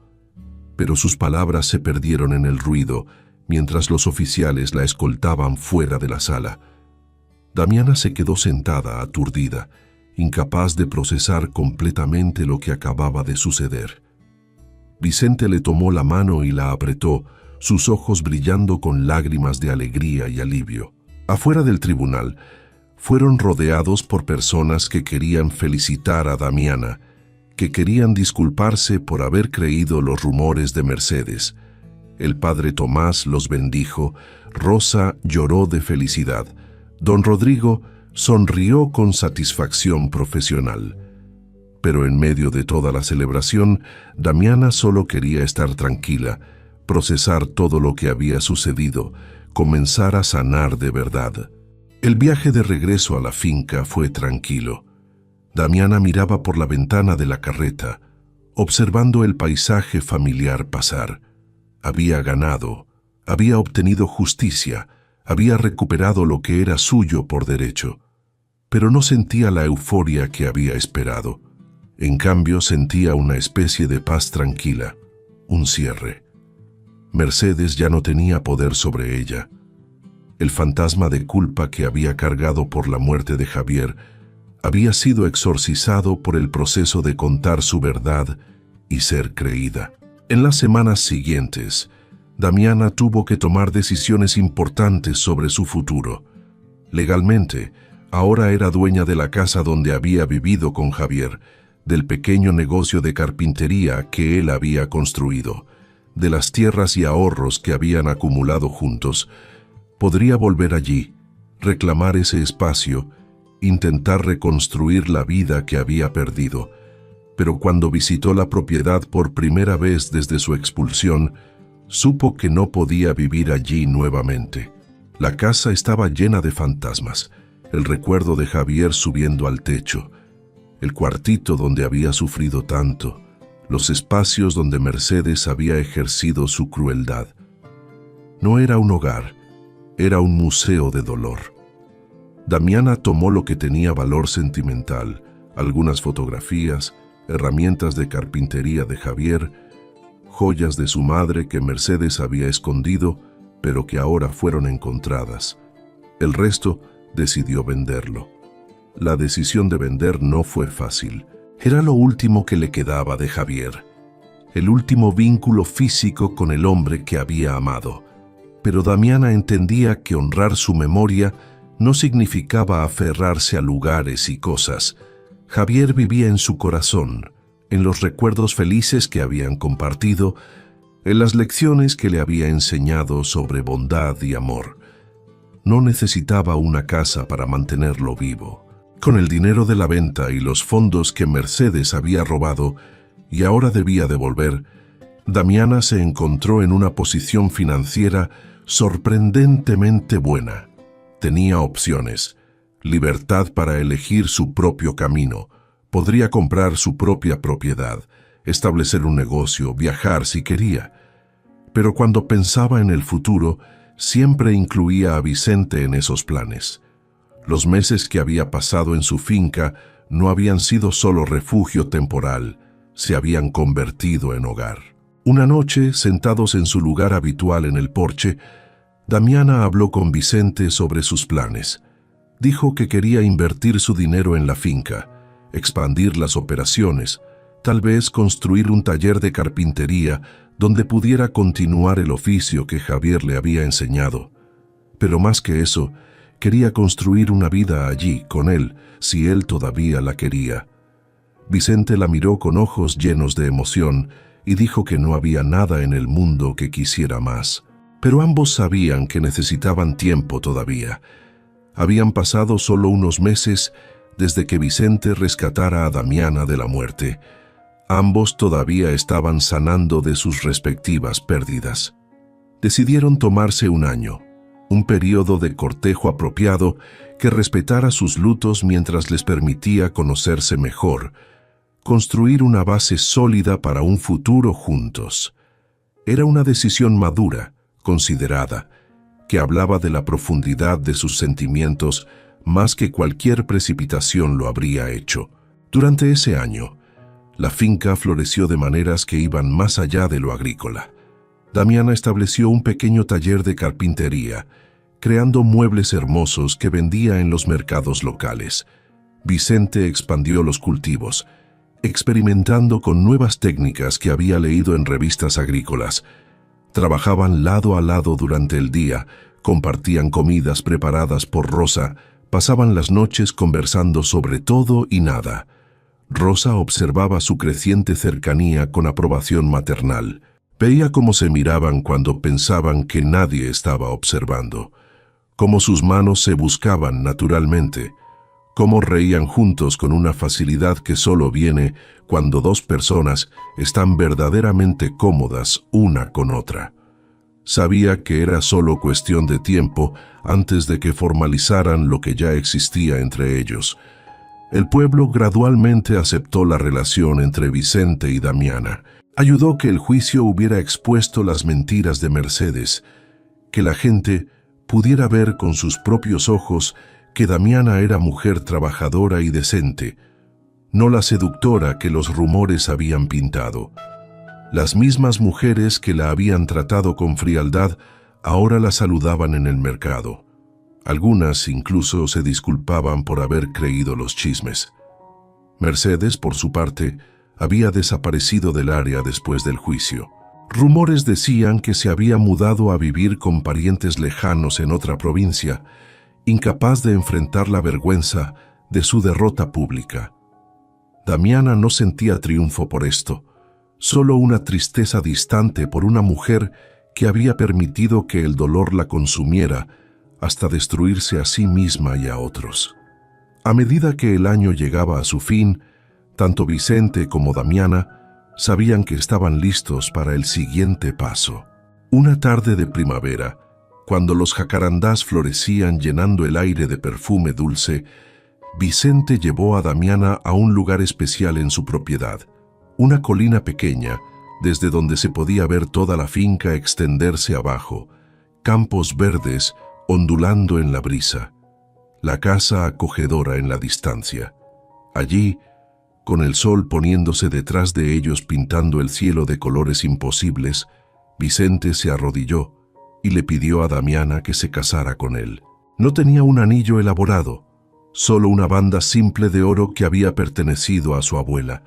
Pero sus palabras se perdieron en el ruido mientras los oficiales la escoltaban fuera de la sala. Damiana se quedó sentada, aturdida, incapaz de procesar completamente lo que acababa de suceder. Vicente le tomó la mano y la apretó, sus ojos brillando con lágrimas de alegría y alivio. Afuera del tribunal, fueron rodeados por personas que querían felicitar a Damiana, que querían disculparse por haber creído los rumores de Mercedes. El padre Tomás los bendijo, Rosa lloró de felicidad, don Rodrigo sonrió con satisfacción profesional. Pero en medio de toda la celebración, Damiana solo quería estar tranquila, procesar todo lo que había sucedido, comenzar a sanar de verdad. El viaje de regreso a la finca fue tranquilo. Damiana miraba por la ventana de la carreta, observando el paisaje familiar pasar. Había ganado, había obtenido justicia, había recuperado lo que era suyo por derecho. Pero no sentía la euforia que había esperado. En cambio, sentía una especie de paz tranquila, un cierre. Mercedes ya no tenía poder sobre ella. El fantasma de culpa que había cargado por la muerte de Javier había sido exorcizado por el proceso de contar su verdad y ser creída. En las semanas siguientes, Damiana tuvo que tomar decisiones importantes sobre su futuro. Legalmente, ahora era dueña de la casa donde había vivido con Javier, del pequeño negocio de carpintería que él había construido, de las tierras y ahorros que habían acumulado juntos. Podría volver allí, reclamar ese espacio, intentar reconstruir la vida que había perdido. Pero cuando visitó la propiedad por primera vez desde su expulsión, supo que no podía vivir allí nuevamente. La casa estaba llena de fantasmas, el recuerdo de Javier subiendo al techo, el cuartito donde había sufrido tanto, los espacios donde Mercedes había ejercido su crueldad. No era un hogar, era un museo de dolor. Damiana tomó lo que tenía valor sentimental, algunas fotografías, herramientas de carpintería de Javier, joyas de su madre que Mercedes había escondido, pero que ahora fueron encontradas. El resto decidió venderlo. La decisión de vender no fue fácil. Era lo último que le quedaba de Javier, el último vínculo físico con el hombre que había amado. Pero Damiana entendía que honrar su memoria no significaba aferrarse a lugares y cosas. Javier vivía en su corazón, en los recuerdos felices que habían compartido, en las lecciones que le había enseñado sobre bondad y amor. No necesitaba una casa para mantenerlo vivo. Con el dinero de la venta y los fondos que Mercedes había robado y ahora debía devolver, Damiana se encontró en una posición financiera sorprendentemente buena. Tenía opciones, libertad para elegir su propio camino, podría comprar su propia propiedad, establecer un negocio, viajar si quería. Pero cuando pensaba en el futuro, siempre incluía a Vicente en esos planes. Los meses que había pasado en su finca no habían sido solo refugio temporal, se habían convertido en hogar. Una noche, sentados en su lugar habitual en el porche, Damiana habló con Vicente sobre sus planes. Dijo que quería invertir su dinero en la finca, expandir las operaciones, tal vez construir un taller de carpintería donde pudiera continuar el oficio que Javier le había enseñado. Pero más que eso, quería construir una vida allí con él, si él todavía la quería. Vicente la miró con ojos llenos de emoción y dijo que no había nada en el mundo que quisiera más. Pero ambos sabían que necesitaban tiempo todavía. Habían pasado solo unos meses desde que Vicente rescatara a Damiana de la muerte. Ambos todavía estaban sanando de sus respectivas pérdidas. Decidieron tomarse un año, un período de cortejo apropiado que respetara sus lutos mientras les permitía conocerse mejor, construir una base sólida para un futuro juntos. Era una decisión madura, considerada, que hablaba de la profundidad de sus sentimientos más que cualquier precipitación lo habría hecho. Durante ese año, la finca floreció de maneras que iban más allá de lo agrícola. Damiana estableció un pequeño taller de carpintería, creando muebles hermosos que vendía en los mercados locales. Vicente expandió los cultivos, experimentando con nuevas técnicas que había leído en revistas agrícolas. Trabajaban lado a lado durante el día, compartían comidas preparadas por Rosa, pasaban las noches conversando sobre todo y nada. Rosa observaba su creciente cercanía con aprobación maternal. Veía cómo se miraban cuando pensaban que nadie estaba observando, cómo sus manos se buscaban naturalmente, cómo reían juntos con una facilidad que solo viene cuando dos personas están verdaderamente cómodas una con otra. Sabía que era solo cuestión de tiempo antes de que formalizaran lo que ya existía entre ellos. El pueblo gradualmente aceptó la relación entre Vicente y Damiana. Ayudó que el juicio hubiera expuesto las mentiras de Mercedes, que la gente pudiera ver con sus propios ojos que Damiana era mujer trabajadora y decente, no la seductora que los rumores habían pintado. Las mismas mujeres que la habían tratado con frialdad ahora la saludaban en el mercado. Algunas incluso se disculpaban por haber creído los chismes. Mercedes, por su parte, había desaparecido del área después del juicio. Rumores decían que se había mudado a vivir con parientes lejanos en otra provincia, incapaz de enfrentar la vergüenza de su derrota pública. Damiana no sentía triunfo por esto, solo una tristeza distante por una mujer que había permitido que el dolor la consumiera hasta destruirse a sí misma y a otros. A medida que el año llegaba a su fin, tanto Vicente como Damiana sabían que estaban listos para el siguiente paso. Una tarde de primavera, cuando los jacarandás florecían llenando el aire de perfume dulce, Vicente llevó a Damiana a un lugar especial en su propiedad, una colina pequeña, desde donde se podía ver toda la finca extenderse abajo, campos verdes ondulando en la brisa, la casa acogedora en la distancia. Allí, con el sol poniéndose detrás de ellos pintando el cielo de colores imposibles, Vicente se arrodilló y le pidió a Damiana que se casara con él. No tenía un anillo elaborado, solo una banda simple de oro que había pertenecido a su abuela,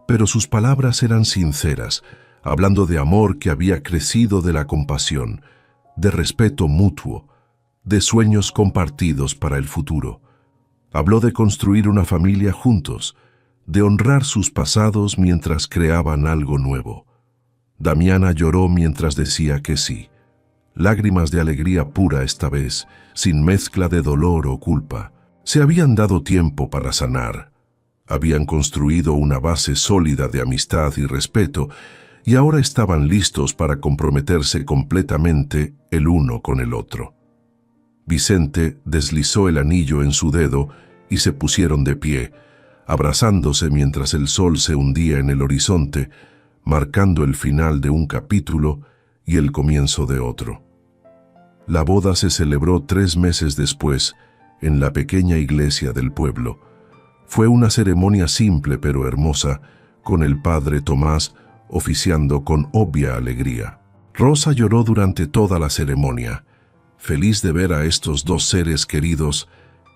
pero sus palabras eran sinceras, hablando de amor que había crecido de la compasión, de respeto mutuo, de sueños compartidos para el futuro. Habló de construir una familia juntos, de honrar sus pasados mientras creaban algo nuevo. Damiana lloró mientras decía que sí. Lágrimas de alegría pura esta vez, sin mezcla de dolor o culpa. Se habían dado tiempo para sanar. Habían construido una base sólida de amistad y respeto, y ahora estaban listos para comprometerse completamente el uno con el otro. Vicente deslizó el anillo en su dedo y se pusieron de pie, abrazándose mientras el sol se hundía en el horizonte, marcando el final de un capítulo y el comienzo de otro. La boda se celebró 3 meses después, en la pequeña iglesia del pueblo. Fue una ceremonia simple pero hermosa, con el padre Tomás oficiando con obvia alegría. Rosa lloró durante toda la ceremonia, feliz de ver a estos dos seres queridos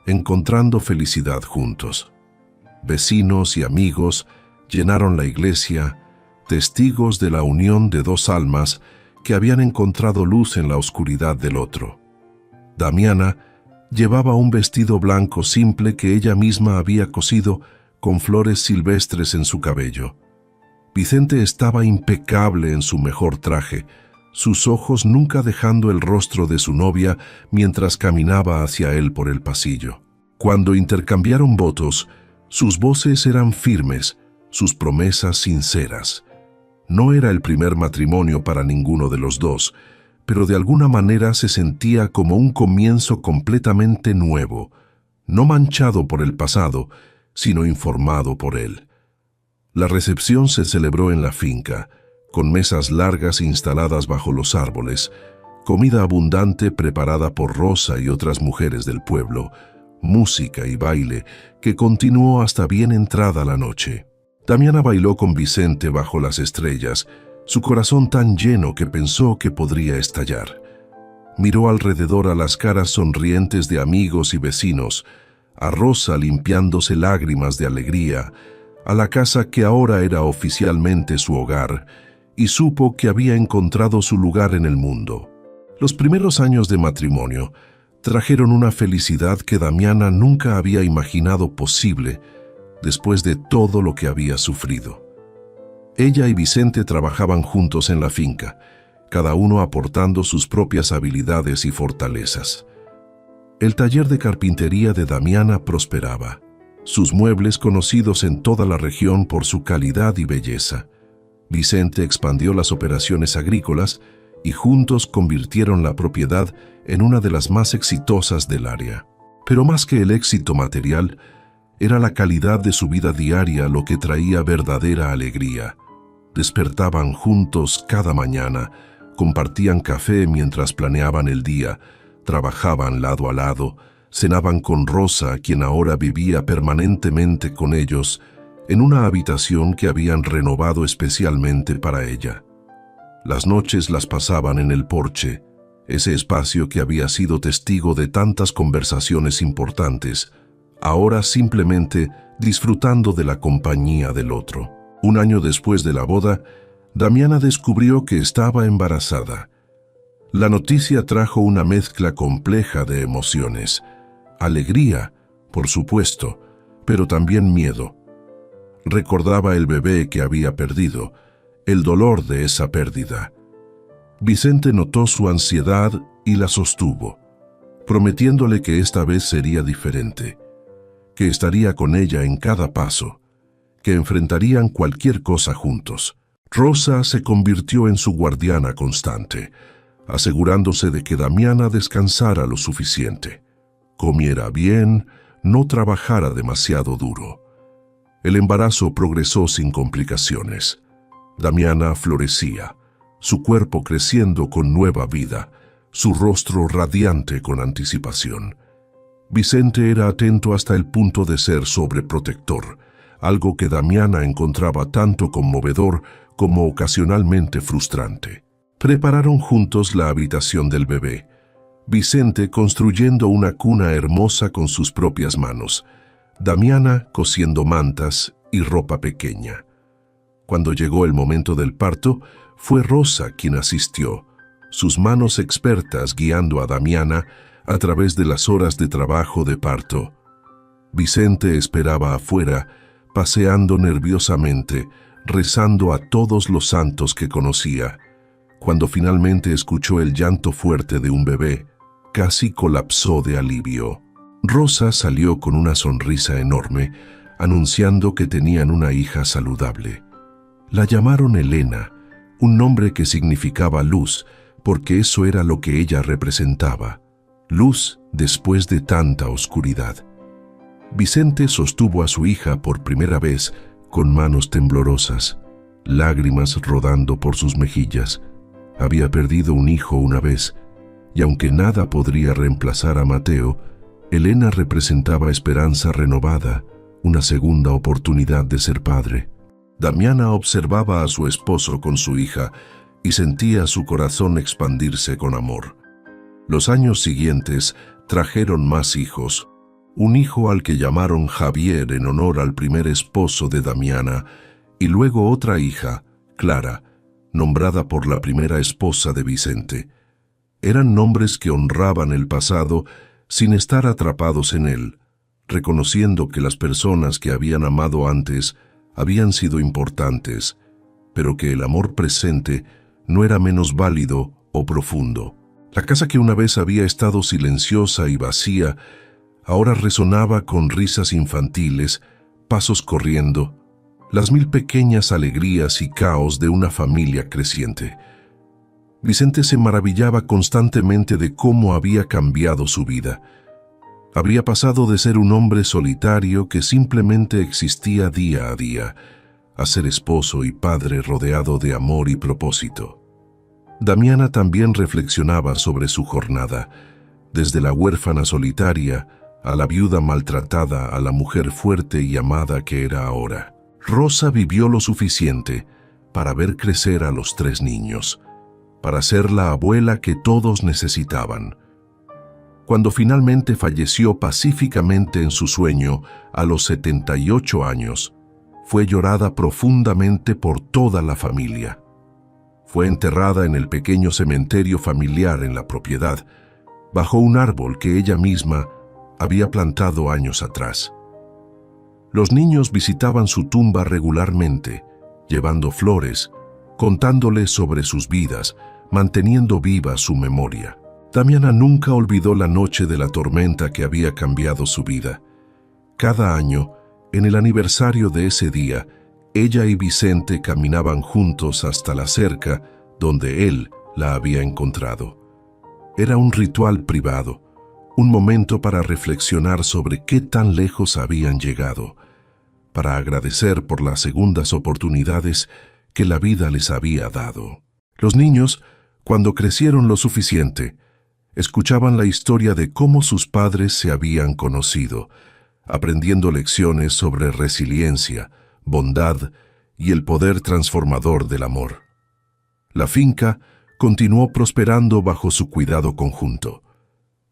encontrando felicidad juntos. Vecinos y amigos llenaron la iglesia, testigos de la unión de dos almas que habían encontrado luz en la oscuridad del otro. Damiana llevaba un vestido blanco simple que ella misma había cosido con flores silvestres en su cabello. Vicente estaba impecable en su mejor traje, sus ojos nunca dejando el rostro de su novia mientras caminaba hacia él por el pasillo. Cuando intercambiaron votos, sus voces eran firmes, sus promesas sinceras. No era el primer matrimonio para ninguno de los dos, pero de alguna manera se sentía como un comienzo completamente nuevo, no manchado por el pasado, sino informado por él. La recepción se celebró en la finca, con mesas largas instaladas bajo los árboles, comida abundante preparada por Rosa y otras mujeres del pueblo, música y baile que continuó hasta bien entrada la noche. Damiana bailó con Vicente bajo las estrellas, su corazón tan lleno que pensó que podría estallar. Miró alrededor a las caras sonrientes de amigos y vecinos, a Rosa limpiándose lágrimas de alegría, a la casa que ahora era oficialmente su hogar, y supo que había encontrado su lugar en el mundo. Los primeros años de matrimonio trajeron una felicidad que Damiana nunca había imaginado posible después de todo lo que había sufrido. Ella y Vicente trabajaban juntos en la finca, cada uno aportando sus propias habilidades y fortalezas. El taller de carpintería de Damiana prosperaba, sus muebles conocidos en toda la región por su calidad y belleza. Vicente expandió las operaciones agrícolas y juntos convirtieron la propiedad en una de las más exitosas del área. Pero más que el éxito material, era la calidad de su vida diaria lo que traía verdadera alegría. Despertaban juntos cada mañana, compartían café mientras planeaban el día, trabajaban lado a lado, cenaban con Rosa, quien ahora vivía permanentemente con ellos, en una habitación que habían renovado especialmente para ella. Las noches las pasaban en el porche, ese espacio que había sido testigo de tantas conversaciones importantes, ahora simplemente disfrutando de la compañía del otro. Un año después de la boda, Damiana descubrió que estaba embarazada. La noticia trajo una mezcla compleja de emociones. Alegría, por supuesto, pero también miedo. Recordaba el bebé que había perdido, el dolor de esa pérdida. Vicente notó su ansiedad y la sostuvo, prometiéndole que esta vez sería diferente, que estaría con ella en cada paso, que enfrentarían cualquier cosa juntos. Rosa se convirtió en su guardiana constante, asegurándose de que Damiana descansara lo suficiente, comiera bien, no trabajara demasiado duro. El embarazo progresó sin complicaciones. Damiana florecía, su cuerpo creciendo con nueva vida, su rostro radiante con anticipación. Vicente era atento hasta el punto de ser sobreprotector, algo que Damiana encontraba tanto conmovedor como ocasionalmente frustrante. Prepararon juntos la habitación del bebé, Vicente construyendo una cuna hermosa con sus propias manos, Damiana cosiendo mantas y ropa pequeña. Cuando llegó el momento del parto, fue Rosa quien asistió, sus manos expertas guiando a Damiana a través de las horas de trabajo de parto. Vicente esperaba afuera, paseando nerviosamente, rezando a todos los santos que conocía. Cuando finalmente escuchó el llanto fuerte de un bebé, casi colapsó de alivio. Rosa salió con una sonrisa enorme, anunciando que tenían una hija saludable. La llamaron Elena, un nombre que significaba luz, porque eso era lo que ella representaba, luz después de tanta oscuridad. Vicente sostuvo a su hija por primera vez con manos temblorosas, lágrimas rodando por sus mejillas. Había perdido un hijo una vez, y aunque nada podría reemplazar a Mateo, Elena representaba esperanza renovada, una segunda oportunidad de ser padre. Damiana observaba a su esposo con su hija y sentía su corazón expandirse con amor. Los años siguientes trajeron más hijos, un hijo al que llamaron Javier en honor al primer esposo de Damiana, y luego otra hija, Clara, nombrada por la primera esposa de Vicente. Eran nombres que honraban el pasado sin estar atrapados en él, reconociendo que las personas que habían amado antes habían sido importantes, pero que el amor presente no era menos válido o profundo. La casa que una vez había estado silenciosa y vacía, ahora resonaba con risas infantiles, pasos corriendo, las mil pequeñas alegrías y caos de una familia creciente. Vicente se maravillaba constantemente de cómo había cambiado su vida. Había pasado de ser un hombre solitario que simplemente existía día a día, a ser esposo y padre rodeado de amor y propósito. Damiana también reflexionaba sobre su jornada, desde la huérfana solitaria a la viuda maltratada a la mujer fuerte y amada que era ahora. Rosa vivió lo suficiente para ver crecer a los 3 niños, para ser la abuela que todos necesitaban. Cuando finalmente falleció pacíficamente en su sueño a los 78 años, fue llorada profundamente por toda la familia. Fue enterrada en el pequeño cementerio familiar en la propiedad, bajo un árbol que ella misma había plantado años atrás. Los niños visitaban su tumba regularmente, llevando flores, contándole sobre sus vidas, manteniendo viva su memoria. Damiana nunca olvidó la noche de la tormenta que había cambiado su vida. Cada año, en el aniversario de ese día, ella y Vicente caminaban juntos hasta la cerca donde él la había encontrado. Era un ritual privado, un momento para reflexionar sobre qué tan lejos habían llegado, para agradecer por las segundas oportunidades que la vida les había dado. Los niños, cuando crecieron lo suficiente, escuchaban la historia de cómo sus padres se habían conocido, aprendiendo lecciones sobre resiliencia, bondad y el poder transformador del amor. La finca continuó prosperando bajo su cuidado conjunto.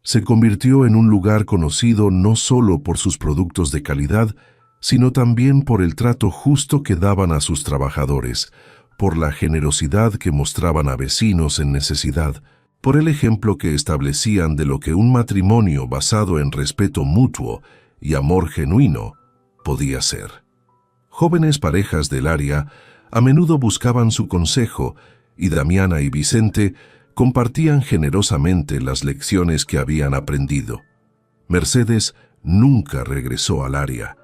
Se convirtió en un lugar conocido no solo por sus productos de calidad, sino también por el trato justo que daban a sus trabajadores, por la generosidad que mostraban a vecinos en necesidad, por el ejemplo que establecían de lo que un matrimonio basado en respeto mutuo y amor genuino podía ser. Jóvenes parejas del área a menudo buscaban su consejo y Damiana y Vicente compartían generosamente las lecciones que habían aprendido. Mercedes nunca regresó al área.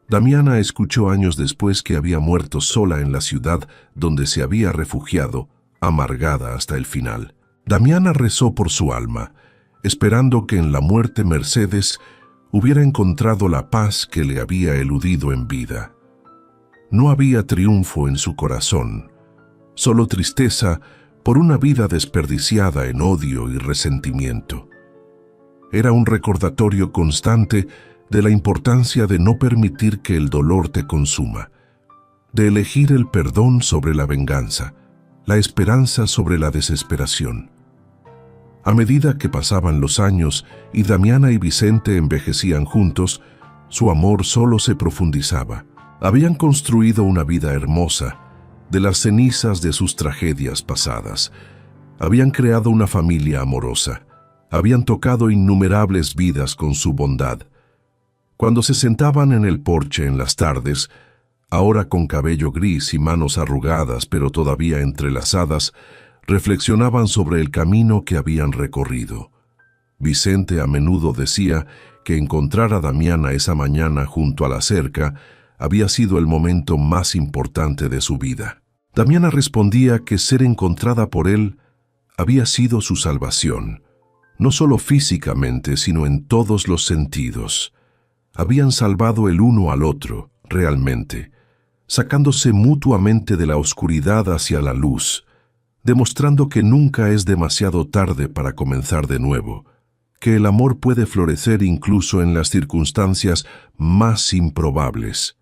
Damiana escuchó años después que había muerto sola en la ciudad donde se había refugiado, amargada hasta el final. Damiana rezó por su alma, esperando que en la muerte Mercedes hubiera encontrado la paz que le había eludido en vida. No había triunfo en su corazón, solo tristeza por una vida desperdiciada en odio y resentimiento. Era un recordatorio constante de la importancia de no permitir que el dolor te consuma, de elegir el perdón sobre la venganza, la esperanza sobre la desesperación. A medida que pasaban los años y Damiana y Vicente envejecían juntos, su amor solo se profundizaba. Habían construido una vida hermosa, de las cenizas de sus tragedias pasadas. Habían creado una familia amorosa. Habían tocado innumerables vidas con su bondad. Cuando se sentaban en el porche en las tardes, ahora con cabello gris y manos arrugadas pero todavía entrelazadas, reflexionaban sobre el camino que habían recorrido. Vicente a menudo decía que encontrar a Damiana esa mañana junto a la cerca había sido el momento más importante de su vida. Damiana respondía que ser encontrada por él había sido su salvación, no solo físicamente, sino en todos los sentidos. Habían salvado el uno al otro, realmente, sacándose mutuamente de la oscuridad hacia la luz, demostrando que nunca es demasiado tarde para comenzar de nuevo, que el amor puede florecer incluso en las circunstancias más improbables.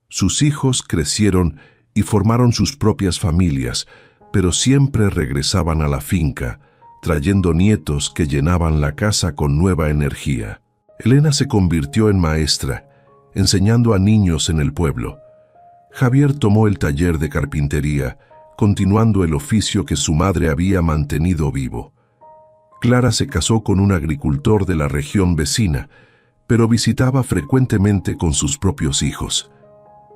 Sus hijos crecieron y formaron sus propias familias, pero siempre regresaban a la finca, trayendo nietos que llenaban la casa con nueva energía. Elena se convirtió en maestra, enseñando a niños en el pueblo. Javier tomó el taller de carpintería, continuando el oficio que su madre había mantenido vivo. Clara se casó con un agricultor de la región vecina, pero visitaba frecuentemente con sus propios hijos.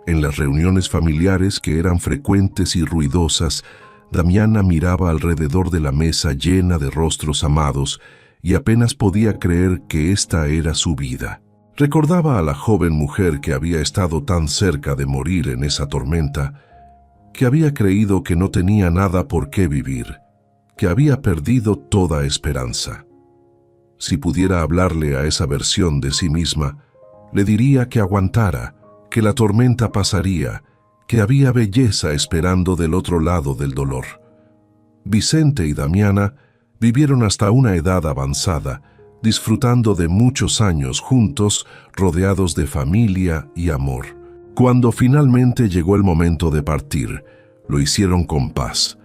En las reuniones familiares, que eran frecuentes y ruidosas, Damiana miraba alrededor de la mesa llena de rostros amados y apenas podía creer que esta era su vida. Recordaba a la joven mujer que había estado tan cerca de morir en esa tormenta, que había creído que no tenía nada por qué vivir, que había perdido toda esperanza. Si pudiera hablarle a esa versión de sí misma, le diría que aguantara, que la tormenta pasaría, que había belleza esperando del otro lado del dolor. Vicente y Damiana vivieron hasta una edad avanzada, disfrutando de muchos años juntos, rodeados de familia y amor. Cuando finalmente llegó el momento de partir, lo hicieron con paz,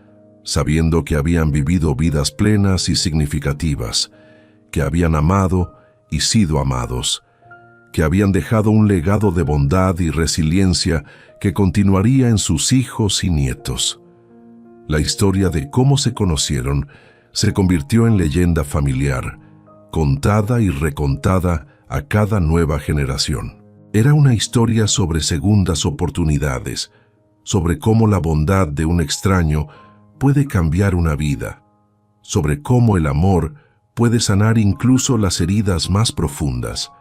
sabiendo que habían vivido vidas plenas y significativas, que habían amado y sido amados, que habían dejado un legado de bondad y resiliencia que continuaría en sus hijos y nietos. La historia de cómo se conocieron se convirtió en leyenda familiar, contada y recontada a cada nueva generación. Era una historia sobre segundas oportunidades, sobre cómo la bondad de un extraño puede cambiar una vida, sobre cómo el amor puede sanar incluso las heridas más profundas.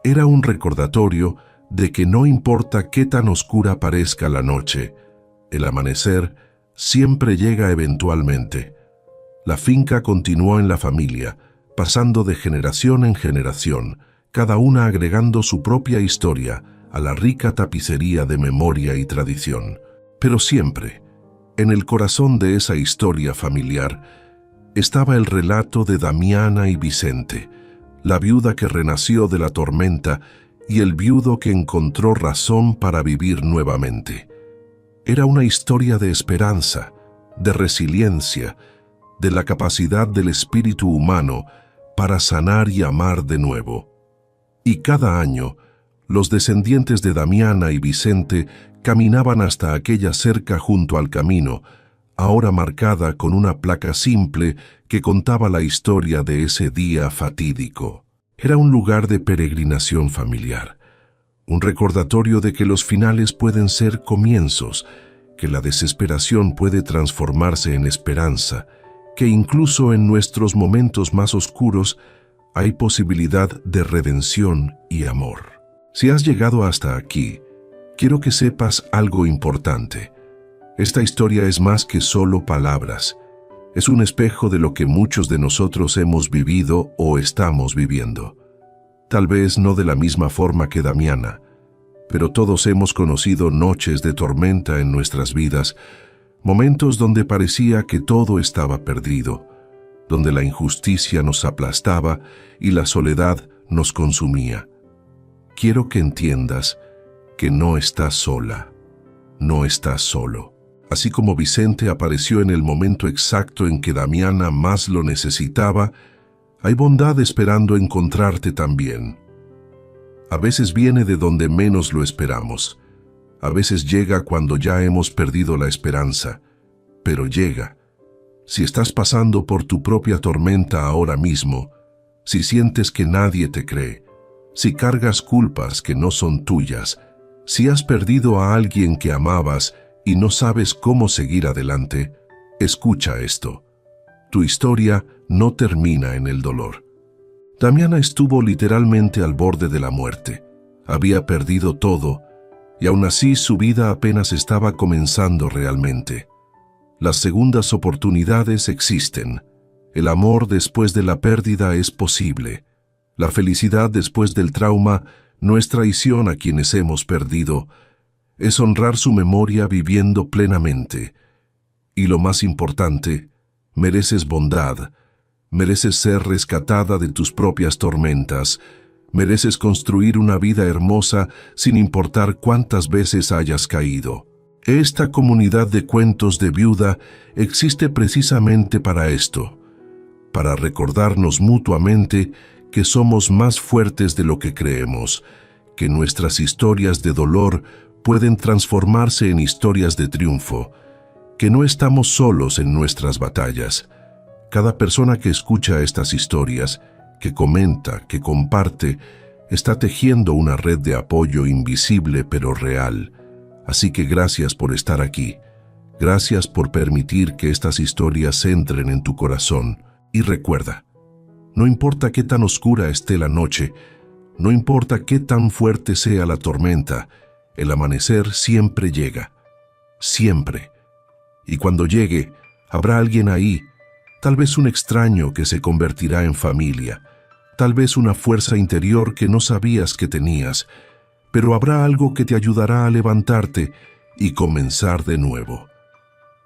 Era un recordatorio de que no importa qué tan oscura parezca la noche, el amanecer siempre llega eventualmente. La finca continuó en la familia, pasando de generación en generación, cada una agregando su propia historia a la rica tapicería de memoria y tradición. Pero siempre, en el corazón de esa historia familiar, estaba el relato de Damiana y Vicente, la viuda que renació de la tormenta y el viudo que encontró razón para vivir nuevamente. Era una historia de esperanza, de resiliencia, de la capacidad del espíritu humano para sanar y amar de nuevo. Y cada año, los descendientes de Damiana y Vicente caminaban hasta aquella cerca junto al camino, ahora marcada con una placa simple que contaba la historia de ese día fatídico. Era un lugar de peregrinación familiar, un recordatorio de que los finales pueden ser comienzos, que la desesperación puede transformarse en esperanza, que incluso en nuestros momentos más oscuros hay posibilidad de redención y amor. Si has llegado hasta aquí, quiero que sepas algo importante. Esta historia es más que solo palabras. Es un espejo de lo que muchos de nosotros hemos vivido o estamos viviendo. Tal vez no de la misma forma que Damiana, pero todos hemos conocido noches de tormenta en nuestras vidas, momentos donde parecía que todo estaba perdido, donde la injusticia nos aplastaba y la soledad nos consumía. Quiero que entiendas que no estás sola, no estás solo. Así como Vicente apareció en el momento exacto en que Damiana más lo necesitaba, hay bondad esperando encontrarte también. A veces viene de donde menos lo esperamos. A veces llega cuando ya hemos perdido la esperanza, pero llega. Si estás pasando por tu propia tormenta ahora mismo, si sientes que nadie te cree, si cargas culpas que no son tuyas, si has perdido a alguien que amabas y no sabes cómo seguir adelante, escucha esto. Tu historia no termina en el dolor. Damiana estuvo literalmente al borde de la muerte. Había perdido todo, y aún así su vida apenas estaba comenzando realmente. Las segundas oportunidades existen. El amor después de la pérdida es posible. La felicidad después del trauma no es traición a quienes hemos perdido. Es honrar su memoria viviendo plenamente. Y lo más importante, mereces bondad, mereces ser rescatada de tus propias tormentas, mereces construir una vida hermosa sin importar cuántas veces hayas caído. Esta comunidad de cuentos de viuda existe precisamente para esto, para recordarnos mutuamente que somos más fuertes de lo que creemos, que nuestras historias de dolor pueden transformarse en historias de triunfo, que no estamos solos en nuestras batallas. Cada persona que escucha estas historias, que comenta, que comparte, está tejiendo una red de apoyo invisible pero real. Así que gracias por estar aquí. Gracias por permitir que estas historias entren en tu corazón. Y recuerda, no importa qué tan oscura esté la noche, no importa qué tan fuerte sea la tormenta, el amanecer siempre llega. Siempre. Y cuando llegue, habrá alguien ahí, tal vez un extraño que se convertirá en familia, tal vez una fuerza interior que no sabías que tenías, pero habrá algo que te ayudará a levantarte y comenzar de nuevo.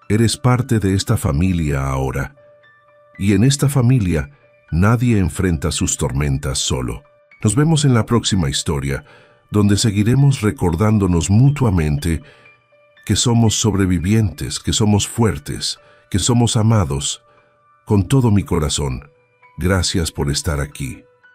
Eres parte de esta familia ahora, y en esta familia nadie enfrenta sus tormentas solo. Nos vemos en la próxima historia, donde seguiremos recordándonos mutuamente que somos sobrevivientes, que somos fuertes, que somos amados. Con todo mi corazón, gracias por estar aquí.